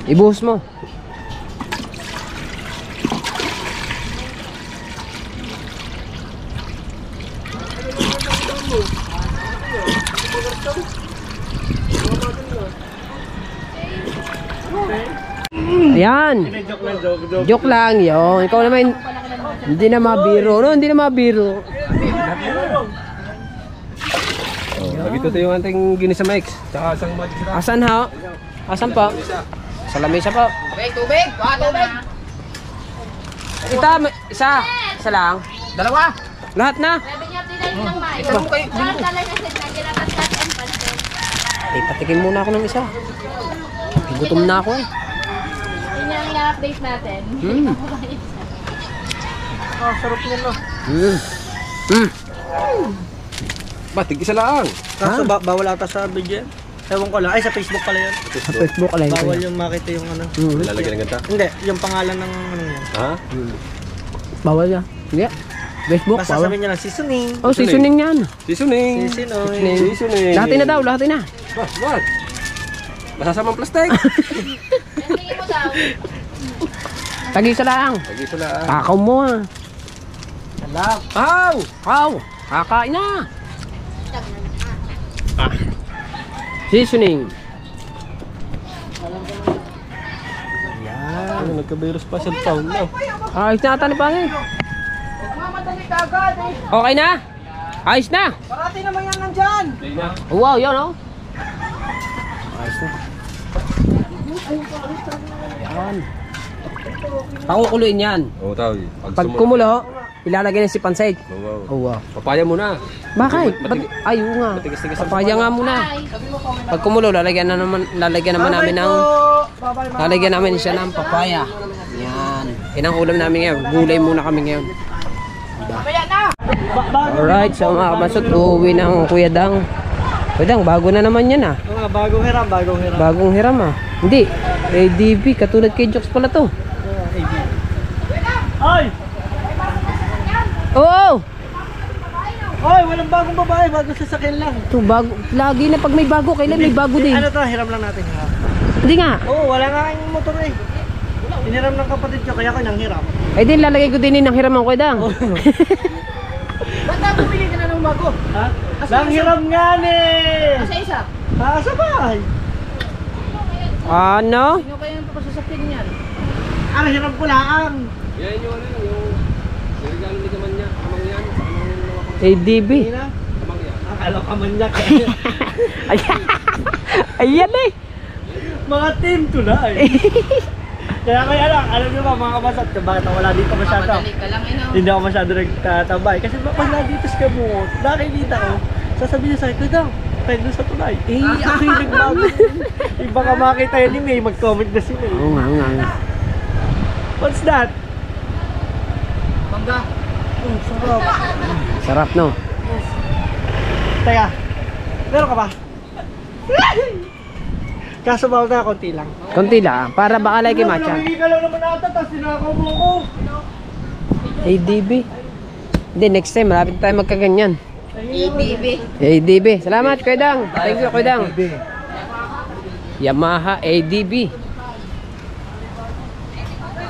Speaker 2: Ibuhos mo. Ayan.
Speaker 4: Joke lang, joke.
Speaker 2: Joke lang yun. Ikaw naman, hindi na mabiro. No, hindi na mabiro.
Speaker 5: Ito yung ating ginisa mix. Tsaka isang magic.
Speaker 2: Asan ha? Asan pa? Sa lamesa pa.
Speaker 3: Tubig. Tubig.
Speaker 2: Isa lang.
Speaker 3: Dalawa.
Speaker 2: Lahat na.
Speaker 1: Sabi niya, tinay lang ba?
Speaker 3: Ito mo kayo.
Speaker 1: Lahat talaga sa nandiyan ang patat and pansin.
Speaker 2: Eh, patikin muna ako ng isa. Gutom na ako eh.
Speaker 1: Yun yung i-update natin.
Speaker 4: Ah, sarap nyo no.
Speaker 5: Batig isa lang.
Speaker 4: Kaso bawal ata sa video yan. Ewan ko lang. Ay, sa Facebook pala yan.
Speaker 2: Sa Facebook alay ko.
Speaker 4: Bawal yung makita yung ano.
Speaker 5: Lalagyan ng ganda.
Speaker 4: Hindi, yung pangalan ng ano yan.
Speaker 5: Ha?
Speaker 2: Bawal yan. Hindi. Facebook,
Speaker 4: Basta
Speaker 2: bawal.
Speaker 4: sabihin nyo lang, seasoning.
Speaker 2: Oh, seasoning yan.
Speaker 5: Seasoning.
Speaker 4: Seasoning.
Speaker 5: Seasoning.
Speaker 2: Lahat na daw, lahat na.
Speaker 5: What? Masasamang plastic.
Speaker 1: Tingin mo daw.
Speaker 2: Tag-isa lang.
Speaker 5: Lagi isa lang.
Speaker 2: Kakaw mo ah.
Speaker 4: Salap.
Speaker 2: Aw! Aw! Kakain na. Seasoning.
Speaker 5: Ano, nagka-virus pa sa phone no?
Speaker 2: Ayos na ata ni Pangit. Okay na? Ayos na!
Speaker 3: Parati naman yan nandyan.
Speaker 2: Wow, yun oh. Ayos na. Yan. Pakukuluin yan.
Speaker 5: Oo, tao.
Speaker 2: Pag kumulo, ilalagay na si Pansay. Oh, wow.
Speaker 5: Papaya muna.
Speaker 2: Bakit? Ay, oo nga.
Speaker 5: Matigas-tigas ang
Speaker 2: Papaya nga muna. Pag kumulo, lalagyan naman namin ng lalagyan namin siya ng papaya. Yan. Yan ang ulam namin ngayon. Gulay muna kami ngayon. Alright, so mga kamasot, uuwi ng Kuya Dang. Kuya Dang, bago na naman yan ah.
Speaker 4: Bagong hiram, bagong hiram.
Speaker 2: Bagong hiram ah. Hindi, ADB, katulad kay Jokes pala to.
Speaker 4: Ay!
Speaker 2: Oo!
Speaker 4: Ay, walang bagong babae, bagong sasakyan lang.
Speaker 2: Ito, bago. Lagi na pag may bago, kailan may bago din.
Speaker 4: Ano to, hiram lang natin, hiram.
Speaker 2: Hindi nga.
Speaker 4: Oo, wala nga kayong motor eh. Hiniram ng kapatid ko, kaya ko nang hiram.
Speaker 2: Ay din, lalagay ko din ng hiram ang Kuya Dang.
Speaker 3: Ba't na bumili ka na ng bago?
Speaker 4: Ha? Nang hiram nga ni!
Speaker 1: Isa-isa.
Speaker 4: Sa bahay.
Speaker 2: Ano?
Speaker 1: Sino kaya yung papasasakyan niyan?
Speaker 4: Ano, hiram ko lang.
Speaker 5: Yan yung ano, yung regalo ni Kaman niya. Kamang yan.
Speaker 2: ADB.
Speaker 4: Na?
Speaker 5: Kamang yan.
Speaker 4: Akala ka man niya.
Speaker 2: Ayan. Ayan eh.
Speaker 4: Mga team to na eh. Kaya lang, alam niyo ba mga kabasat, bakit wala dito masyado?
Speaker 1: Mamadali ka lang,
Speaker 4: Hindi ako masyado nagtatabay. Kasi pag nandito sa Kamot, nakikita ko, sasabihin niya sa akin, Kuya, tayo doon sa tulay. Eh, ako yung nagbago. Iba ka makita yun ni May, mag-comment na si May.
Speaker 2: Oo nga, oo nga.
Speaker 4: What's that?
Speaker 3: Mangga.
Speaker 4: Sarap.
Speaker 2: Sarap no?
Speaker 4: Teka, meron ka ba? Kaso bawal na, konti lang.
Speaker 2: Konti lang, para baka like kay Machan.
Speaker 4: Namimili ka lang naman ata, tapos sinakaw mo ko.
Speaker 2: ADB. Hindi, next time, malapit tayo magkaganyan.
Speaker 1: ADB.
Speaker 2: ADB. Salamat, Kuya Dang. Thank you, Kuya Dang. Yamaha ADB.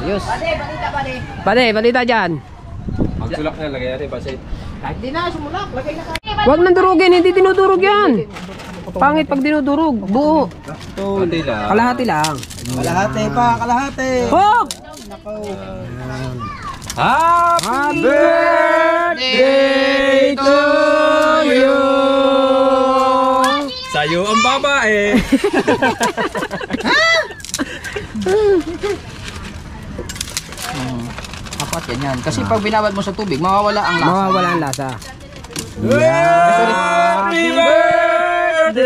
Speaker 2: Ayos. Pade, balita dyan.
Speaker 5: Magsulak na, lagay natin basit.
Speaker 3: Kahit di na, sumulak. Lagay na ka.
Speaker 2: Huwag nang durugin, hindi dinudurog yan. Pangit pag dinudurog. Buo.
Speaker 5: Konti lang.
Speaker 2: Kalahati lang.
Speaker 3: Kalahati pa, kalahati.
Speaker 2: Hop!
Speaker 5: Happy
Speaker 2: birthday to you!
Speaker 5: Sa'yo ang babae.
Speaker 3: Apat yan. Kasi pag binabad mo sa tubig, mawawala ang lasa.
Speaker 2: Mawawala ang lasa.
Speaker 5: Happy birthday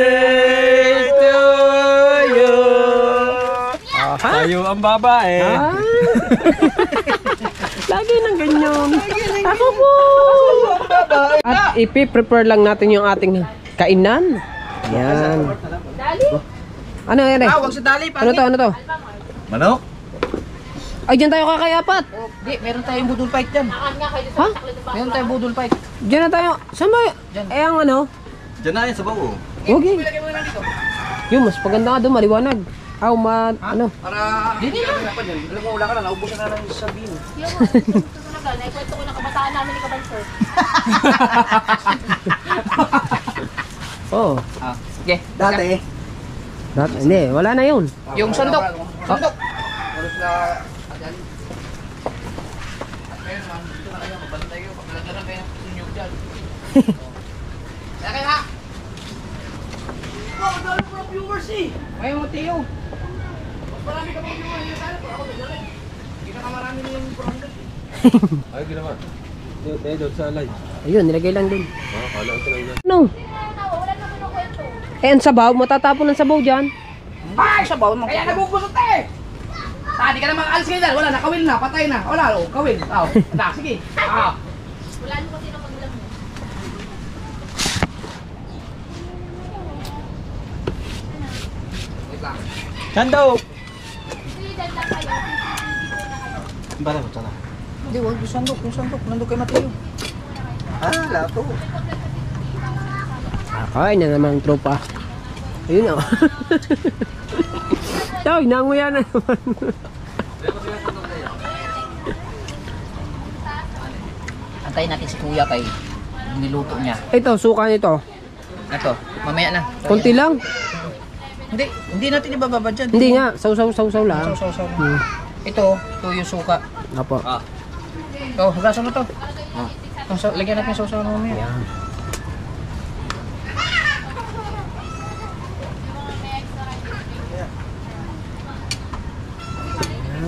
Speaker 5: to you. Sa'yo ang babae.
Speaker 2: Ah. Lagi nang ganyan. Ako po. At ipi-prepare lang natin yung ating kainan. Yan. Ano yan eh?
Speaker 3: Huwag sa dali pa.
Speaker 2: Ano to? Ano to?
Speaker 6: Manok?
Speaker 2: Ay, dyan tayo kakayapat.
Speaker 3: Di, meron tayong budol fight dyan.
Speaker 2: Ha?
Speaker 3: Meron tayong budol fight.
Speaker 2: Diyan na tayo. Saan ba? Eh, ang ano?
Speaker 6: Diyan na yan sa bawo.
Speaker 2: Okay. Yung mas paganda nga doon, maliwanag. Aw, ano?
Speaker 3: Para... Di na. Alam mo, wala ka na. Naubusan na lang yung sabihin.
Speaker 1: Naikwento ko na kabataan namin ni Kabanser.
Speaker 2: Oo.
Speaker 3: Sige. Dati.
Speaker 2: Hindi, wala na yun.
Speaker 3: Yung sandok. Sandok. May mo tiyo. Marami ka pang viewers yung sana ako dadalhin. Hindi na marami na yung product.
Speaker 5: Ay, ginawa. Doon sa live.
Speaker 2: Ayun, nilagay lang dun.
Speaker 5: Kala ko lang yan.
Speaker 2: Ano? Eh, ang sabaw, matatapon ang sabaw dyan.
Speaker 3: Ay, sabaw mo. Kaya nabubusot eh. Di ka na makaalis kayo dahil. Wala na, kawil na, patay na. Wala, kawil. Sige.
Speaker 1: Wala nyo kasi na pagulang mo.
Speaker 4: Sando!
Speaker 1: Sulidan lang kayo.
Speaker 3: Bara ko tala. Hindi, wag yung sandok. Yung sandok. Nandun kay Mateo. Lato.
Speaker 2: Kain na naman ang tropa. Ayun o. Taw, nanguya na naman.
Speaker 3: Antayin natin si Kuya kay niluto niya.
Speaker 2: Ito, suka nito.
Speaker 3: Ito, mamaya na.
Speaker 2: Konti lang.
Speaker 3: Hindi natin ibababa dyan.
Speaker 2: Hindi nga, sausaw lang.
Speaker 3: Sausaw.
Speaker 2: Hmm.
Speaker 3: Ito yung suka.
Speaker 2: Apo.
Speaker 3: Hugasan mo to. Lagyan natin yung sausaw na mamaya.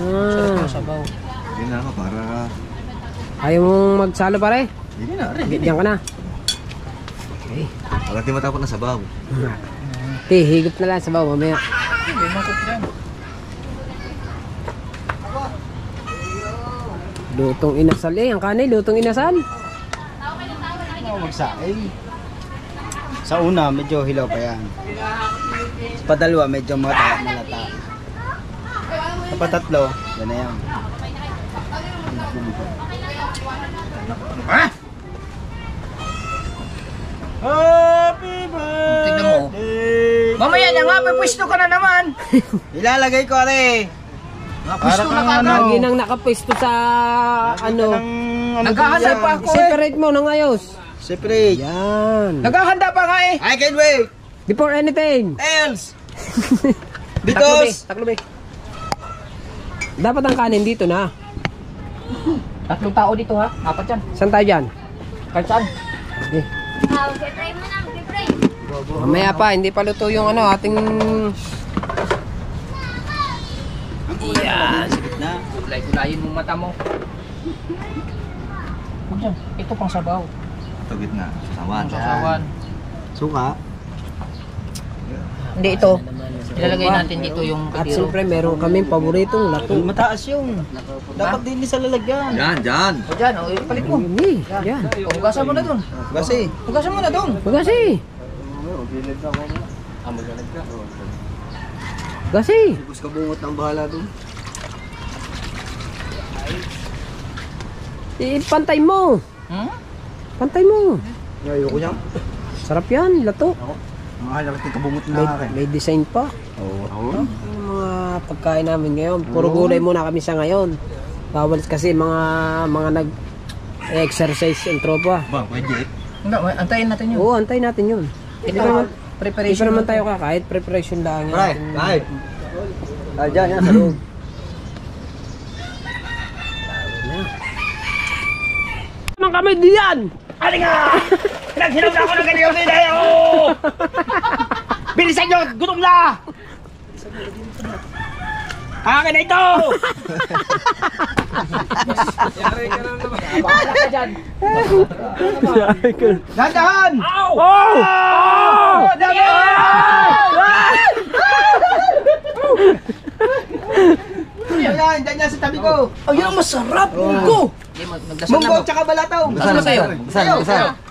Speaker 2: Ah.
Speaker 3: Sabaw.
Speaker 6: Hindi na ako para...
Speaker 2: Ayaw mong magsalo pare?
Speaker 6: Hindi na rin.
Speaker 2: Diyan ka na.
Speaker 6: Para di matapot na sabaw.
Speaker 2: Higop na lang sa bawa mamaya.
Speaker 3: Hindi, mangkot dyan.
Speaker 2: Lutong inasal eh. Ang kanin, lutong inasal.
Speaker 7: Magsaing. Sa una, medyo hilaw pa yan. Sa padalwa, medyo malata. Sa patatlo, yan na yan. Happy birthday!
Speaker 3: Tignan mo. Mamaya na nga, may pwesto ka na naman.
Speaker 7: Ilalagay ko are.
Speaker 3: Pwesto na ka na.
Speaker 2: Lagi nang nakapwesto sa ano.
Speaker 3: Naghahanda pa ako eh.
Speaker 2: Separate mo ng ayos.
Speaker 7: Separate.
Speaker 2: Yan.
Speaker 3: Naghahanda pa nga eh.
Speaker 7: I can't wait.
Speaker 2: Before anything.
Speaker 7: Else. Because
Speaker 3: Taklobe.
Speaker 2: Dapat ang kanin dito na.
Speaker 3: 3 tao dito ha. 4 yan.
Speaker 2: Saan tayo dyan?
Speaker 3: Kahit saan.
Speaker 2: Okay.
Speaker 1: Pipray mo na, pipray.
Speaker 2: Mamaya pa, hindi pa luto yung ano, ating...
Speaker 7: yan. Na.
Speaker 3: Kulay-kulayin mo mata mo. Huwag dyan. Ito pang sabaw.
Speaker 6: Ito gitna. Sasawan.
Speaker 3: Sasawan.
Speaker 7: Suka.
Speaker 3: Hindi ito. Ilalagay natin dito yung
Speaker 2: At
Speaker 3: katiro.
Speaker 2: siyempre, meron kaming paboritong lato.
Speaker 7: Mataas yung. Dapat din sa lalagyan.
Speaker 6: Dyan.
Speaker 3: O dyan, o palit mo.
Speaker 2: Hindi, yan.
Speaker 3: O, hugasan mo na dun.
Speaker 7: Kasi.
Speaker 3: Hugasan mo na dun.
Speaker 2: Bagasi. Bagasi.
Speaker 7: Gusto ka bungot ng bahala doon.
Speaker 2: Pantay mo.
Speaker 3: Hmm?
Speaker 2: Pantay mo.
Speaker 7: Ayoko niya.
Speaker 2: Sarap yan, lato.
Speaker 7: Mahal natin kabungot
Speaker 2: May, may design pa.
Speaker 7: Oo.
Speaker 2: Yung mga pagkain namin ngayon. Puro gulay muna kami sa ngayon. Bawal kasi mga nag-exercise yung tropa.
Speaker 6: Bang, pwede.
Speaker 3: Hindi, antayin natin yun.
Speaker 2: Oo, antay natin yun. Hindi
Speaker 3: Ito,
Speaker 2: pa naman, hindi
Speaker 3: preparation.
Speaker 2: pa naman tayo kakahit. Preparation lang yan.
Speaker 7: Kahit. Dyan, yan sa loob.
Speaker 2: Anong kami diyan?
Speaker 3: Nagsinag na ako ng ganyan sa inay! Bilisan nyo! Gutom na! Akin na ito!
Speaker 5: Yari ka na naman.
Speaker 3: Bahala ka dyan!
Speaker 7: Dahan!
Speaker 3: Ow!
Speaker 2: Oh!
Speaker 7: Yan, dyan yan sa tabi ko.
Speaker 3: Ay, yan ang masarap! Munggo!
Speaker 7: Munggo tsaka balataw.
Speaker 3: Saan na tayo?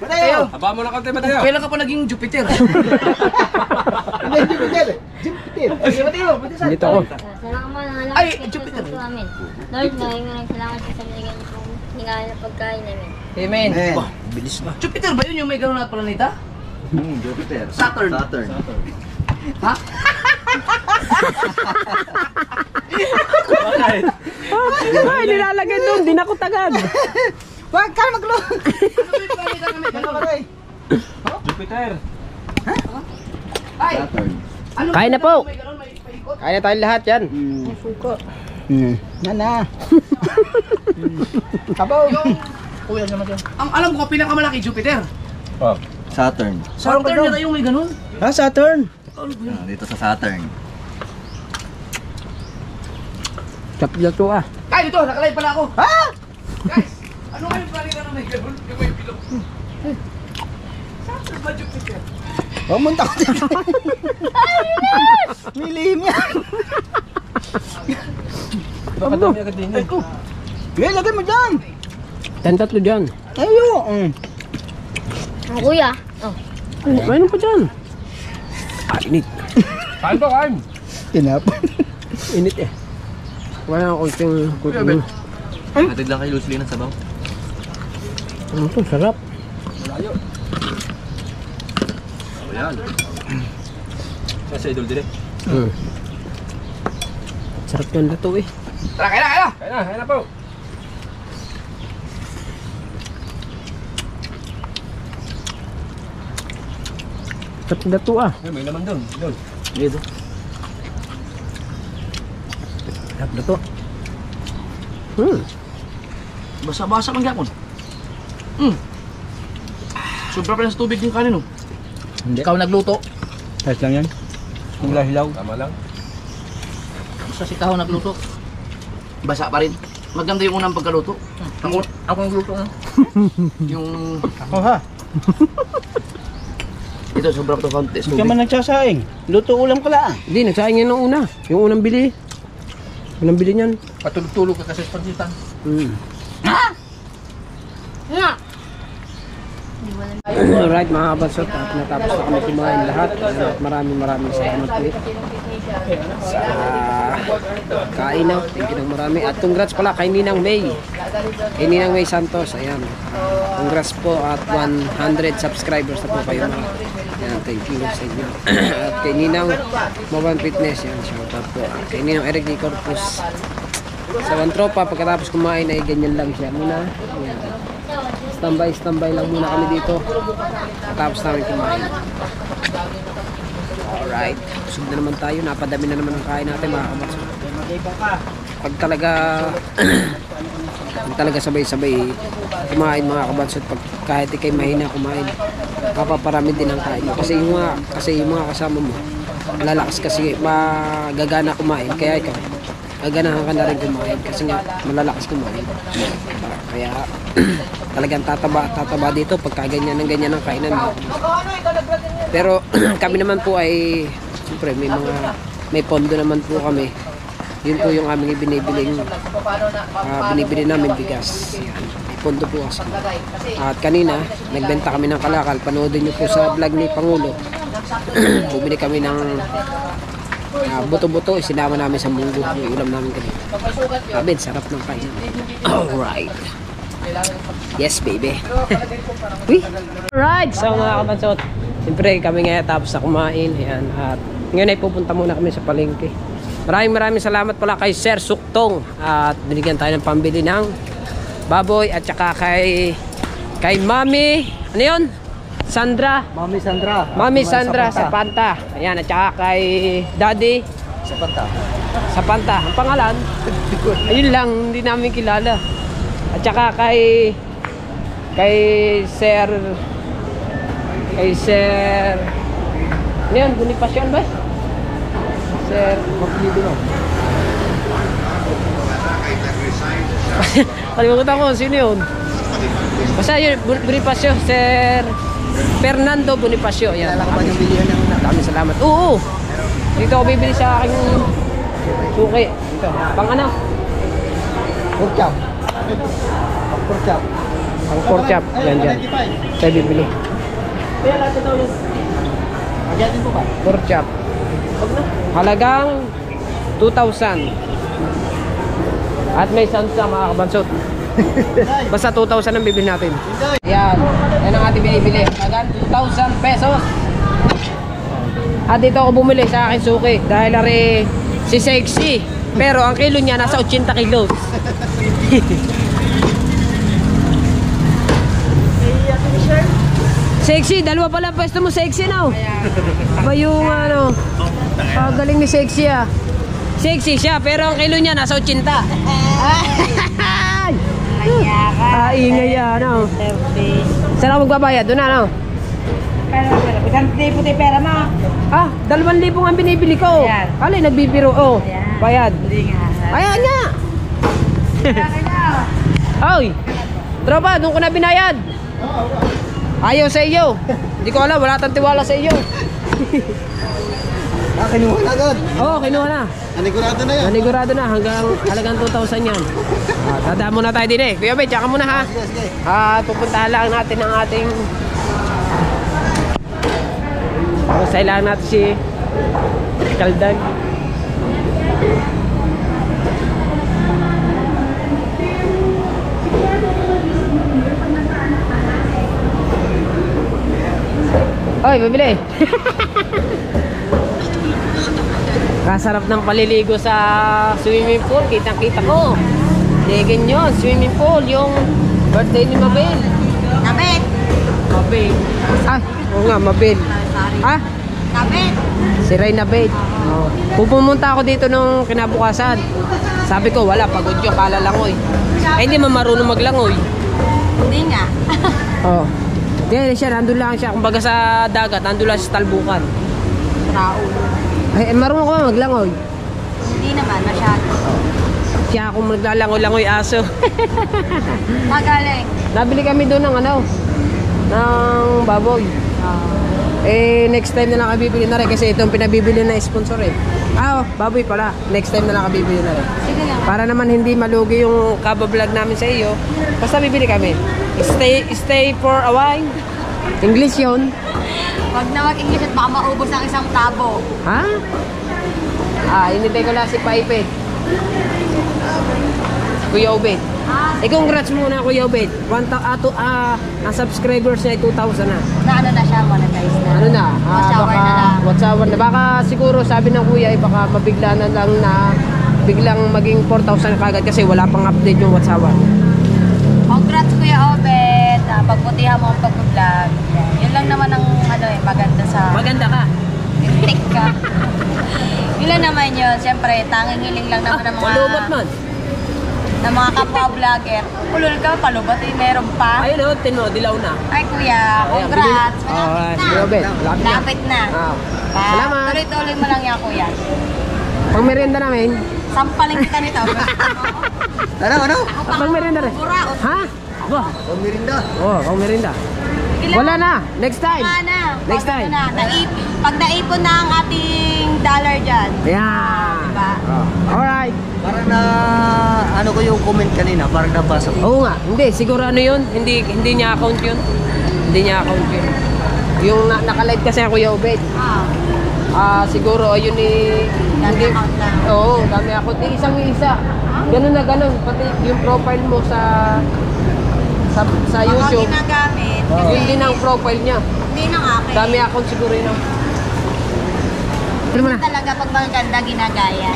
Speaker 7: Mateo.
Speaker 5: Haba mo na konti, Mateo.
Speaker 3: Kailan ka pa naging Jupiter?
Speaker 7: Hindi, Jupiter. Jupiter. Mateo, Mateo.
Speaker 2: Dito ako.
Speaker 1: Salamat na lang.
Speaker 3: Ay,
Speaker 1: sa
Speaker 3: Jupiter.
Speaker 1: pagkakas namin. Lord, maraming salamat sa binigyan ng hingaan na pagkain namin.
Speaker 3: Amen.
Speaker 7: Amen.
Speaker 3: Bah, bilis na. Jupiter ba yun yung may gano'n na planeta?
Speaker 6: Jupiter.
Speaker 3: Saturn. Ha?
Speaker 2: Ay, nilalagay doon. Di na ko tagad.
Speaker 7: Wag ka maglo.
Speaker 3: Ano yung planeta na may gano'n?
Speaker 5: Jupiter.
Speaker 3: Ay! Ano
Speaker 2: Kain na po.
Speaker 3: may gano'n, may paikot?
Speaker 2: Kaya na tayo lahat yan.
Speaker 7: Yan na. Kabaw.
Speaker 3: Yung... Kuya naman yun. Ang alam ko, pinakamalaki Jupiter.
Speaker 6: Saturn.
Speaker 3: Saturn na yung may gano'n.
Speaker 7: Ah, Saturn.
Speaker 6: Dito sa Saturn.
Speaker 2: Chap lato ah.
Speaker 3: Ay, dito! Nakalive pala ako! Ha? Guys! Ano nga yung planeta na may gano'n? Yung may bilog. Saturn ba Jupiter?
Speaker 7: Huwag mong takot. May lihim yan.
Speaker 5: Baka dami agad din eh.
Speaker 7: Sige, lagay mo dyan.
Speaker 2: Tatlo dyan.
Speaker 7: Ayo.
Speaker 1: Ang kuya. Oh.
Speaker 2: Mayroon pa dyan. Init.
Speaker 5: Kain ba, kain?
Speaker 7: Tinap.
Speaker 2: Init eh. Wala akong kunting.
Speaker 6: Hatid lang kay Lucely ng sabaw.
Speaker 2: Ano to? Sarap.
Speaker 5: O yan. Sa idol din eh.
Speaker 2: Sarap yung lato eh.
Speaker 3: Tara, kaya na!
Speaker 5: Kain na po.
Speaker 2: Sarap yung lato ah.
Speaker 5: Ay, may naman doon. Doon.
Speaker 7: Dito.
Speaker 2: Sarap lato.
Speaker 3: Basa-basa mang yapon. Sobra pa lang sa tubig yung kanin, no?
Speaker 7: Hindi.
Speaker 3: Ikaw nagluto.
Speaker 7: Kahit lang yan. Kung hilaw.
Speaker 5: Tama lang.
Speaker 3: Basta si Taho nagluto. basa pa rin. Maganda yung unang pagkaluto. Ako ang luto mo. Yung...
Speaker 7: Ako ha.
Speaker 3: Ito, sobrang to konti.
Speaker 7: Hindi ka man nagsasaing. Luto ulam ka lang.
Speaker 2: Hindi, nagsaing yan nung una. Yung unang bili. Unang bili niyan.
Speaker 3: Patulog-tulog ka kasi sa pagsitan.
Speaker 1: Nga!
Speaker 2: Alright mga kabansot, at natapos na kami kumain lahat. At maraming salamat ulit sa kainan. Thank you ng marami. At congrats pala kay Ninang May. Kay Ninang May Santos. Ayan. Congrats po at 100 subscribers na po kayo mga. Ayan, thank you sa inyo. At kay Ninang Maban Fitness. Ayan, shout out po. At kay Ninang Eric Di Corpus. Sa One Tropa, pagkatapos kumain ay ganyan lang siya muna. Ayan. Standby lang muna kami dito. Tapos namin kumain. Alright. Busog na naman tayo. Napadami na naman ang kain natin mga kabansot. Pag talaga sabay-sabay kumain mga kabansot, pag kahit ikay mahina kumain, papaparami din ang kain. Kasi yung mga kasama mo malalakas kasi magagana kumain. Kaya ikaw gaganahan ka na rin kumain kasi nga malalakas kumain. Kaya talagang tataba dito pagka ganyan ang kainan mo. Pero kami naman po ay siyempre may pondo naman po kami. Yun po yung aming binibili namin bigas. Yan. May pondo po kasi. At kanina nagbenta kami ng kalakal. Panoodin niyo po sa vlog ni Pangulo. Bumili kami ng buto-buto, isinama namin sa munggo yung ulam namin kanina. Abid, sarap ng kainan. Alright. Yes, baby. Alright, so mga kabansot, siyempre kami ngayon tapos na kumain. Ayan. At ngayon ay pupunta muna kami sa palengke. Maraming salamat pala kay Sir Suktong. At binigyan tayo ng pambili ng baboy. At saka kay Mami, ano yun? Sandra. Mami Sandra sa Panta. Ayan, at saka kay Daddy sa Panta. Ang pangalan, ayun lang, hindi namin kilala. At saka kay Sir ano yun, Bonifacio ba? Sir kalimutan ko, sino yun? Basta yun, Bonifacio, Sir Fernando Bonifacio. Ayan. Maraming salamat. Oo. Dito ako bibili sa aking suki. Dito. Pang ano? Pork chop. Pang pork chop. Yan. Saya bibili.
Speaker 7: Kaya natin daw yung... Magyatin po ba?
Speaker 2: Pork chop. Halagang 2,000. At may sansa mga kabansot. Basta 2,000 ang bibili natin. Yan. Yan ang ating binibili. Halagang 2,000 pesos. At dito ako bumili sa akin suki. Dahil ari si Sexy. Pero ang kilo niya nasa 80 kilos. Sexy, dalawa pala pwesto mo Sexy now. Ba yung ano, galing ni Sexy ah. Sexy siya pero ang kilo niya nasa 80. Ingay yan, ano? Saan ako magbabayad? Doon na, ano?
Speaker 1: Pero, puti pera mo.
Speaker 2: 2,000 ang binibili ko.
Speaker 1: Ayan.
Speaker 2: Alay, nagbibiro. Oh,
Speaker 1: Ayan.
Speaker 2: bayad.
Speaker 1: Hindi nga.
Speaker 2: Ayan nga. Oy, tropa, doon ko na binayad. Ayaw sa iyo. Hindi ko alam, wala tang tiwala sa iyo.
Speaker 7: Kinuha na agad.
Speaker 2: Oo, kinuha na.
Speaker 7: Nanigurado na yan.
Speaker 2: Nanigurado na, halagang 2,000 yan. Tadaan muna tayo din eh. Kuya Ben, tsaka muna ha.
Speaker 7: Sige.
Speaker 2: Pupuntahan lang natin ang ating... Sailangan natin si Kaldag. Oy, bibili. Kasarap ng paliligo sa swimming pool. Kitang-kita ko. Digin yun, swimming pool. Yung birthday ni Mabel.
Speaker 1: Kapit!
Speaker 2: Mabel. Oo nga, Mabel.
Speaker 1: Kapit!
Speaker 2: Si Reyna Bed. Pupunta ako dito nung kinabukasan. Sabi ko, wala, pagod yung kalalangoy. Hindi man marunong maglangoy.
Speaker 1: Hindi nga.
Speaker 2: Oo. Kaya siya, nandun lang siya. Kumbaga sa dagat, nandun lang sa talbukan.
Speaker 1: Raulo.
Speaker 2: Ay, marunong ko ba maglangoy?
Speaker 1: Hindi naman, masyado.
Speaker 2: Siya akong maglalangoy-langoy aso.
Speaker 1: Magaling.
Speaker 2: Nabili kami doon ng ano, ng baboy. Next time na lang kabibili na rin kasi itong pinabibili na sponsor eh. Baboy pala. Next time na lang kabibili na rin.
Speaker 1: Sige lang.
Speaker 2: Para naman hindi malugi yung kabablog namin sa iyo, basta bibili kami. Stay for a while. English yun.
Speaker 1: Wag na mag-English at baka maubos ang isang tabo.
Speaker 2: Ha? Inintay ko lang si Paipet. Kuya Obed. Congrats muna Kuya Obed. Ang subscribers niya ay 2,000 na.
Speaker 1: Na ano na siya, monetize na.
Speaker 2: Ano na?
Speaker 1: Watch hour na lang.
Speaker 2: Watch hour na. Baka siguro sabi ng kuya ay baka mabigla na lang na biglang maging 4,000 kagad kasi wala pang update yung watch hour.
Speaker 1: Congrats Kuya Obed. Pagbutihan mo ang pag-vlog. Yun lang naman ang maganda sa...
Speaker 2: Maganda ka.
Speaker 1: Tik ka. Yun lang naman yun. Siyempre, tanging hiling lang naman ng mga...
Speaker 2: Palubot man.
Speaker 1: Ng mga kapwa-vlogger. Ulul ka, palubot eh. Meron pa.
Speaker 2: Ayun dilaw na.
Speaker 1: Ay Kuya, congrats.
Speaker 2: Kuya Obed.
Speaker 1: Lapit na.
Speaker 2: Salamat.
Speaker 1: Tuloy-tuloy mo lang yan Kuya.
Speaker 2: Pang merienda namin.
Speaker 1: Sampaling kita nito.
Speaker 6: Ano?
Speaker 2: Pang merienda rin.
Speaker 1: Buraot.
Speaker 2: Ha?
Speaker 6: Pamirinda.
Speaker 2: Pang merienda. Wala na. Next time. Next time.
Speaker 1: Pag naipon na ang ating dollar dyan.
Speaker 2: Yeah.
Speaker 1: Diba?
Speaker 2: Alright.
Speaker 6: Parang ano ko yung comment kanina, parang nabasa ko.
Speaker 2: Oo nga. Hindi. Siguro ano yun? Hindi niya account yun. Hindi niya account yun. Yung nakalive kasi ako Kuya Obed. Siguro ayun
Speaker 1: Dami account na.
Speaker 2: Oo, dami account. Isang-isa. Ganun na ganun. Pati yung profile mo sa YouTube.
Speaker 1: Mga ginagamit.
Speaker 2: Yun din ang profile niya.
Speaker 1: Hindi nang akin.
Speaker 2: Dami account siguro yun. Ano mo na?
Speaker 1: Talaga pag maganda ginagaya.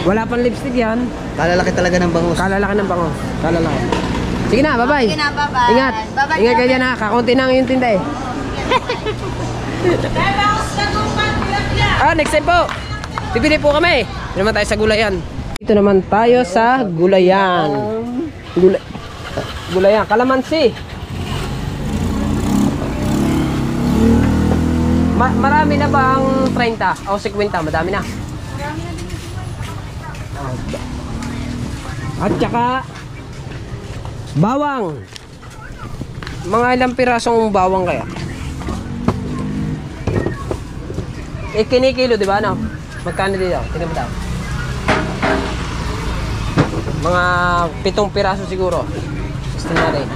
Speaker 2: Wala pang lipstick yan.
Speaker 6: Kalalaki talaga ng bangus.
Speaker 2: Kalalaki ng bango. Kalalaki. Sige na, bye-bye.
Speaker 1: Sige na, bye-bye.
Speaker 2: Ingat.
Speaker 1: Bye-bye,
Speaker 2: Ingat ka
Speaker 1: bye-bye.
Speaker 2: dyan ha. Kakunti na yung tinda eh. Next time po. Bibili po kami. Dito naman tayo sa gulayan. Dito naman tayo sa gulayan. Gulayan. Kalamansi. Marami na ba ang 30 o 50? Madami na. At saka bawang. Mga ilang pirasong bawang kaya? Kinikilo, di ba? No? Magkano dito? Tingnan mo daw. Mga 7 piraso siguro. Gusto natin.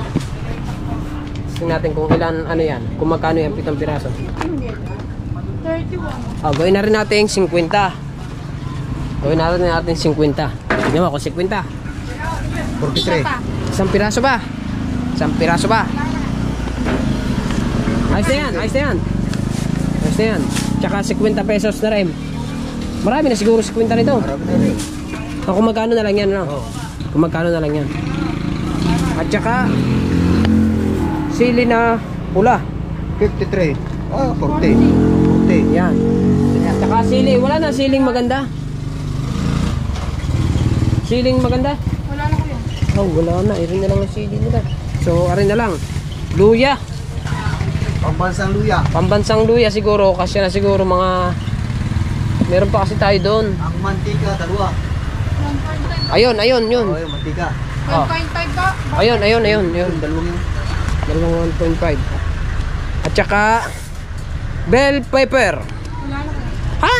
Speaker 2: Gusto natin kung ilan, ano yan. Kung magkano yan, 7 piraso. 31. Gawin na rin natin 50. Gawin na rin natin 50. Tignan mo ako, 50.
Speaker 6: 43.
Speaker 2: 1 piraso ba? 1 piraso ba? Ayos na yan, ayos na yan. Ayos na yan. Tsaka 50 pesos na rin. Marami na siguro 50 nito.
Speaker 6: Marami na rin.
Speaker 2: Kung magkano na lang yan, no? Kung magkano na lang yan. At tsaka sili na pula.
Speaker 6: 53. 40. 40.
Speaker 2: Yan. Tsaka sili, wala na siling maganda. Siling maganda?
Speaker 1: Wala na ko yun.
Speaker 2: Wala na. Irin na lang ang sili nila. So, arin na lang. Luya.
Speaker 6: Pambansang luya.
Speaker 2: Pambansang luya siguro. Kasi na siguro mga... Meron pa kasi tayo doon.
Speaker 6: Ang mantika, dalawa.
Speaker 2: Ayun, ayun, yun.
Speaker 6: Yung mantika.
Speaker 1: 1.5 ka?
Speaker 2: Ayun, ayun, ayun. Yun.
Speaker 6: Dalawang yun.
Speaker 2: Dalawang 1.5. At saka... Bell pepper. Ha?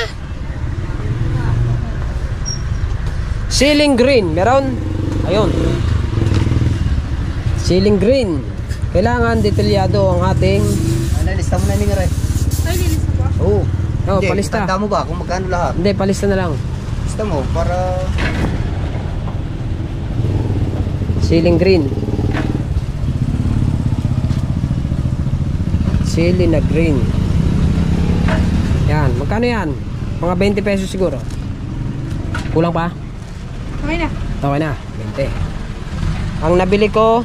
Speaker 2: Ceiling green. Meron? Ayun. Ceiling green. Kailangan detalyado ang ating...
Speaker 6: Ano, lista mo na yung rin.
Speaker 1: Ay, nilista ba?
Speaker 6: Oo.
Speaker 2: Oh,
Speaker 6: Hindi,
Speaker 2: palista.
Speaker 6: tanda mo ba kung magkano lahat?
Speaker 2: Hindi, palista na lang.
Speaker 6: Lista mo para...
Speaker 2: Ceiling green. Ceiling na green. Yan. Magkano yan? Mga 20 pesos siguro. Kulang pa?
Speaker 1: Okay na.
Speaker 2: Okay na. 20. Ang nabili ko,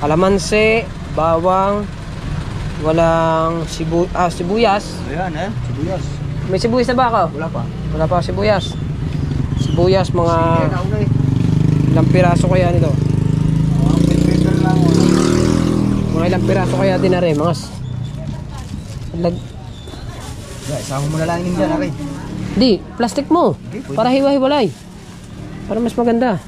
Speaker 2: kalamansi, bawang, walang sibuyas.
Speaker 6: Ayan, sibuyas.
Speaker 2: May sibuyas na ba ako?
Speaker 6: Wala pa.
Speaker 2: Wala pa ako sibuyas. Sibuyas, mga
Speaker 6: Ayan, nauna eh.
Speaker 2: ilang piraso kaya nito?
Speaker 6: Pwede lang.
Speaker 2: Mga ilang piraso kaya din na rin. Mga
Speaker 6: Isama mo na lang yun dyan, Ari.
Speaker 2: Di, plastic mo. Para hiwa-hiwalay. Para mas maganda.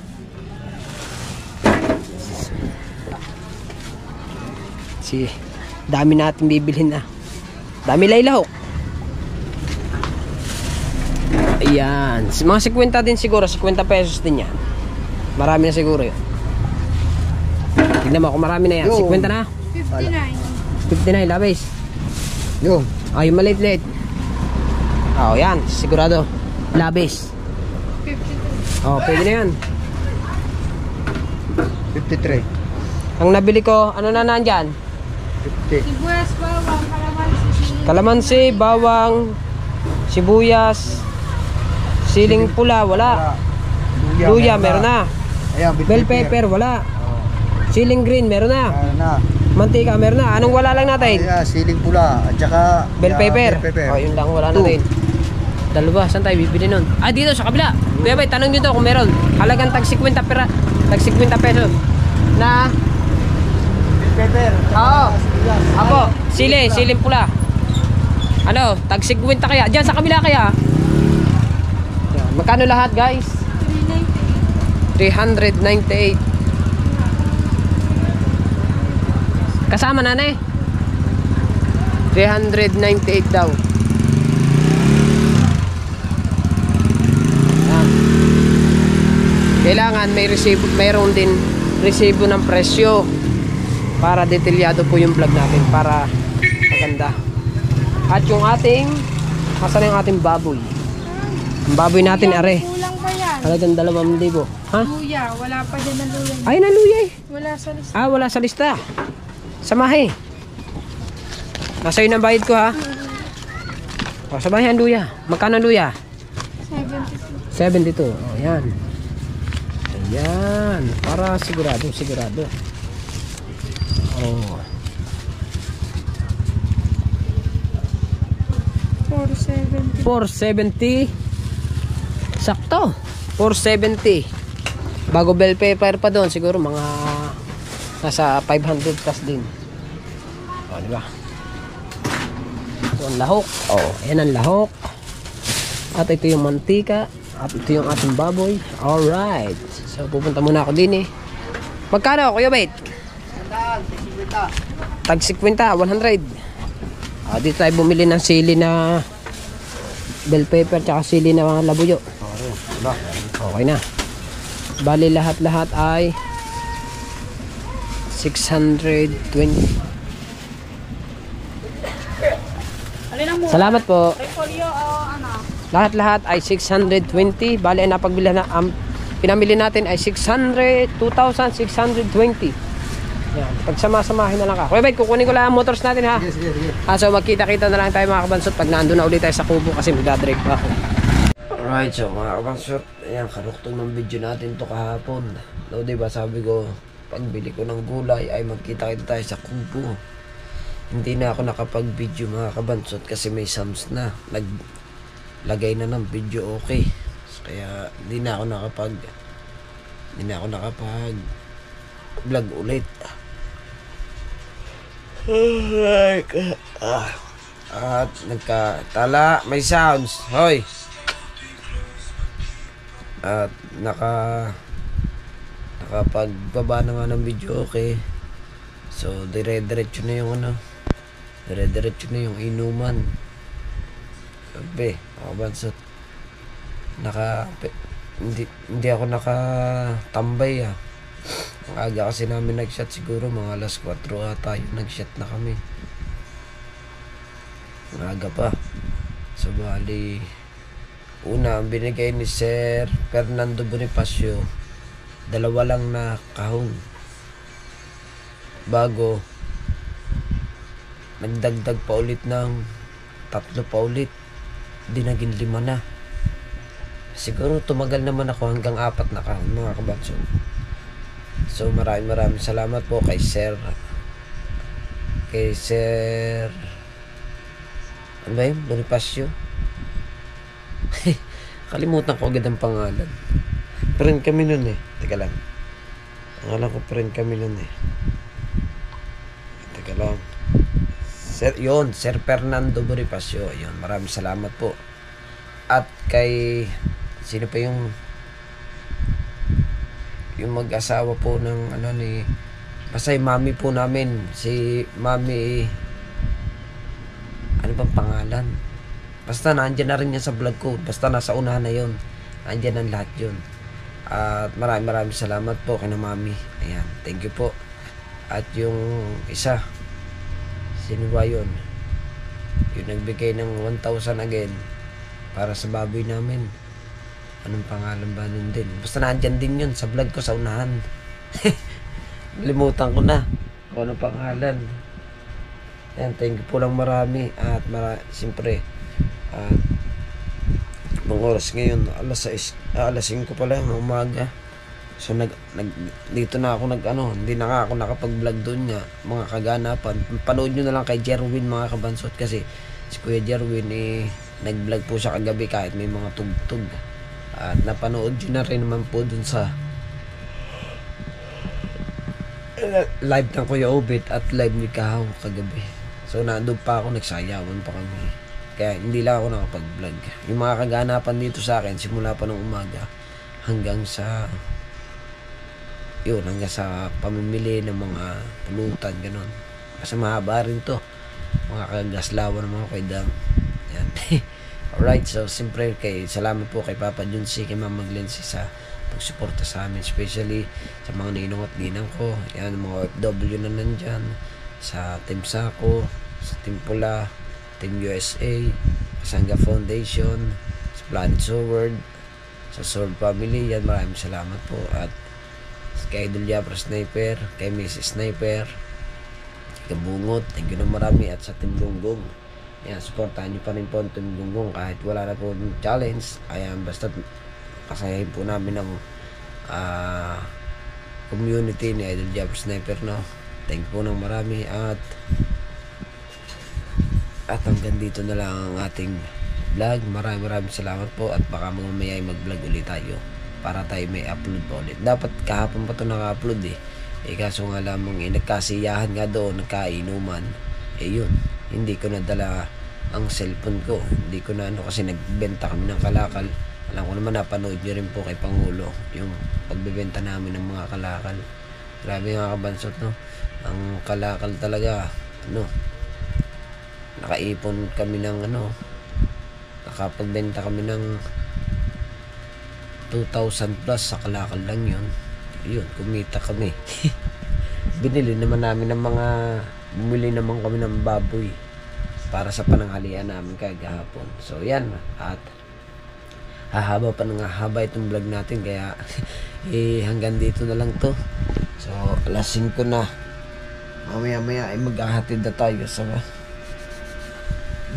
Speaker 2: Dami natin bibilhin na. Dami laylahok. Ayan. Mga 50 din siguro. 50 pesos din yan. Marami na siguro yun. Tignan mo kung marami na yan. 50 na. 59 labis.
Speaker 7: Yung.
Speaker 2: Yung maliit-liit. Yan. Sigurado. Labis. 52. Pwede na yan.
Speaker 7: 53.
Speaker 2: Ang nabili ko, ano na nandyan?
Speaker 7: 50.
Speaker 1: Sibuyas, bawang, kalamansi.
Speaker 2: Kalamansi, bawang, sibuyas, siling pula, wala. Luya, meron na.
Speaker 7: Ayan,
Speaker 2: Bell pepper, wala. Siling green, meron na.
Speaker 7: Meron na.
Speaker 2: Mantika, meron na. Anong wala lang natin?
Speaker 7: Ayan, siling pula. At saka
Speaker 2: Bell pepper.
Speaker 7: bell
Speaker 2: Yun lang wala natin. Dalawa, saan tayo bibili nun? Dito sa kabila. Kuya Bay, tanong dito kung meron. Halagang tag 50 pesos. Na?
Speaker 7: Pepper.
Speaker 2: Oo. Apo, siling pula. Ano, tag 50 kaya? Diyan sa kabila kaya? Yan. Magkano lahat, guys? 398. Kasama nanay? 398 daw. Yan. Kailangan may resibo, mayroon din resibo ng presyo para detalyado po yung vlog natin, para maganda. At yung ating, asan yung ating baboy? Ang baboy natin, are.
Speaker 1: Kulang pa yan.
Speaker 2: Halagang 2,000. Ha?
Speaker 1: Luya, wala pa din ang luya.
Speaker 2: Ay, naluya eh.
Speaker 1: Wala sa lista.
Speaker 2: Wala sa lista. Samahe. Nasa yun ang bayad ko, ha? Samahe ang luya. Magkano ang luya? 72. Yan. Ayan. Para sigurado. 470. Sakto. 470. Bago bell pepper pa doon, siguro mga nasa 500 plus din. Di ba? Ito ang lahok. Ayan ang lahok. At ito yung mantika. At ito yung ating baboy. Alright. So pupunta muna ako din eh. Magkano, Kuya Bait? Tag 50, 100. Dito tayo bumili ng sili na bell pepper tsaka sili na mga labuyo. Okay na. Bali lahat-lahat ay 620. Salamat po. Lahat-lahat ay 620. Bali ang napagbilhan na pinamili natin ay 2,620. Yan. Pagsama-samahin na lang ka. Kuya Bait, kukunin ko lang ang motors natin, ha?
Speaker 7: Sige.
Speaker 2: So magkita-kita na lang tayo mga kabansot pag naandun na ulit tayo sa kubo kasi magdadrive pa ako. Alright, so mga kabansot, ayan, karuktong ng video natin to kahapon. No, diba sabi ko, pagbili ko ng gulay ay magkita-kita tayo sa kubo. Hindi na ako nakapag-video mga kabansot kasi may sums na. Naglagay na ng video okay. So, kaya hindi na ako nakapag-vlog ulit. At nagkatala, may sounds. Hoy! At nakapagbaba na nga ng video okay. So dire-diretso na yung inuman. Sabi, bansot. Hindi ako nakatambay Ang aga kasi namin nag-shot, siguro mga alas 4 ata yung nag-shot na kami. Ang aga pa. So bali, una ang binigay ni Sir Fernando Bonifacio, 2 lang na kahon. Bago nagdagdag pa ulit ng 3 pa ulit, di naging 5 na. Siguro tumagal naman ako hanggang 4 na kahon mga kabatso. So maraming salamat po kay Sir ano ba yun? Bonifacio. Kalimutan ko agad ang pangalan. Friend kami nun Teka lang. Pangalan ko friend kami nun Teka lang. Sir Fernando Bonifacio. Yun, maraming salamat po. At kay sino pa yung yung mag-asawa po ng ano ni basta yung mami po namin, si mami, ano bang pangalan, basta nandyan na rin yan sa vlog ko, basta nasa unahan na yun, nandyan ang lahat yun. At maraming salamat po kay na mami. Ayan, thank you po. At yung isa, sino ba yun? Yung nagbigay ng 1,000 again para sa baboy namin. Anong pangalan ba nun din? Basta nandyan din yun sa vlog ko sa unahan. Limutan ko na kung anong pangalan. Ayan, thank you po lang marami. At siyempre, mga oras ngayon, alas 5 pa lang ng umaga. So dito na ako hindi na ako nakapag-vlog doon nga, mga kaganapan. Panood nyo na lang kay Jerwin mga kabansot, kasi si Kuya Jerwin nag-vlog po siya kagabi kahit may mga tugtog. At napanood nyo na rin naman po dun sa live ng Kuya Obit at live ni Kahaw kagabi. So nandun pa ako, nagsayawan pa kami. Kaya hindi lang ako nakapag-vlog. Yung mga kaganapan dito sa akin, simula pa ng umaga hanggang sa pamimili ng mga pulutan, ganun. Kasi mahaba rin to. Mga kagaslawan ng mga kaidang. Yan. Alright, so siyempre salamat po kay Papa Junsi, kay Mama Glency sa pagsuporta sa amin, especially sa mga ninong at ginang ko. Yan, mga OFW na nandyan, sa Team Sako, sa Team Pula, Team USA, Sangga Foundation, sa Planet Sword, sa Sword Family. Yan, maraming salamat po. At kay Idol Yapra Sniper, kay Mrs. Sniper, kay Bungot, thank you na marami. At sa Team Gunggong, yan, supportahan nyo pa rin po ang Team Gunggong kahit wala na po ng challenge. Ayan, basta kasayahin po namin ang community ni Idol Yapra Sniper, no? Thank you po ng marami. At hanggang dito na lang ang ating vlog. Maraming salamat po. At baka mamaya ay mag-vlog ulit tayo para tayo may upload po ulit. Dapat kahapon pa ito naka-upload kaso nga lamang nagkasiyahan nga doon, nagkainuman. Yun, hindi ko nadala ang cellphone ko. Hindi ko na kasi nagbenta kami ng kalakal. Alam ko naman, napanood nyo rin po kay Pangulo yung pagbebenta namin ng mga kalakal. Grabe mga kabansot, no? Ang kalakal talaga, nakaipon kami ng nakapagbenta kami ng 2,000 plus sa kalakal lang yun, kumita kami. Bumili naman kami ng baboy para sa pananghalian namin kagahapon. So yan, at hahaba pa ng haba itong vlog natin, kaya hanggang dito na lang to. So alas 5 na, mamaya ay maghahatid na tayo sa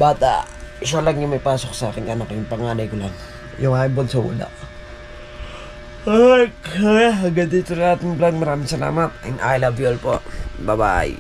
Speaker 2: bata. Isa lang yung may pasok sa akin anak, yung panganay ko lang, yung ibon sa wala. Hanggang dito na ating vlog. Maraming salamat and I love you all po. Bye bye.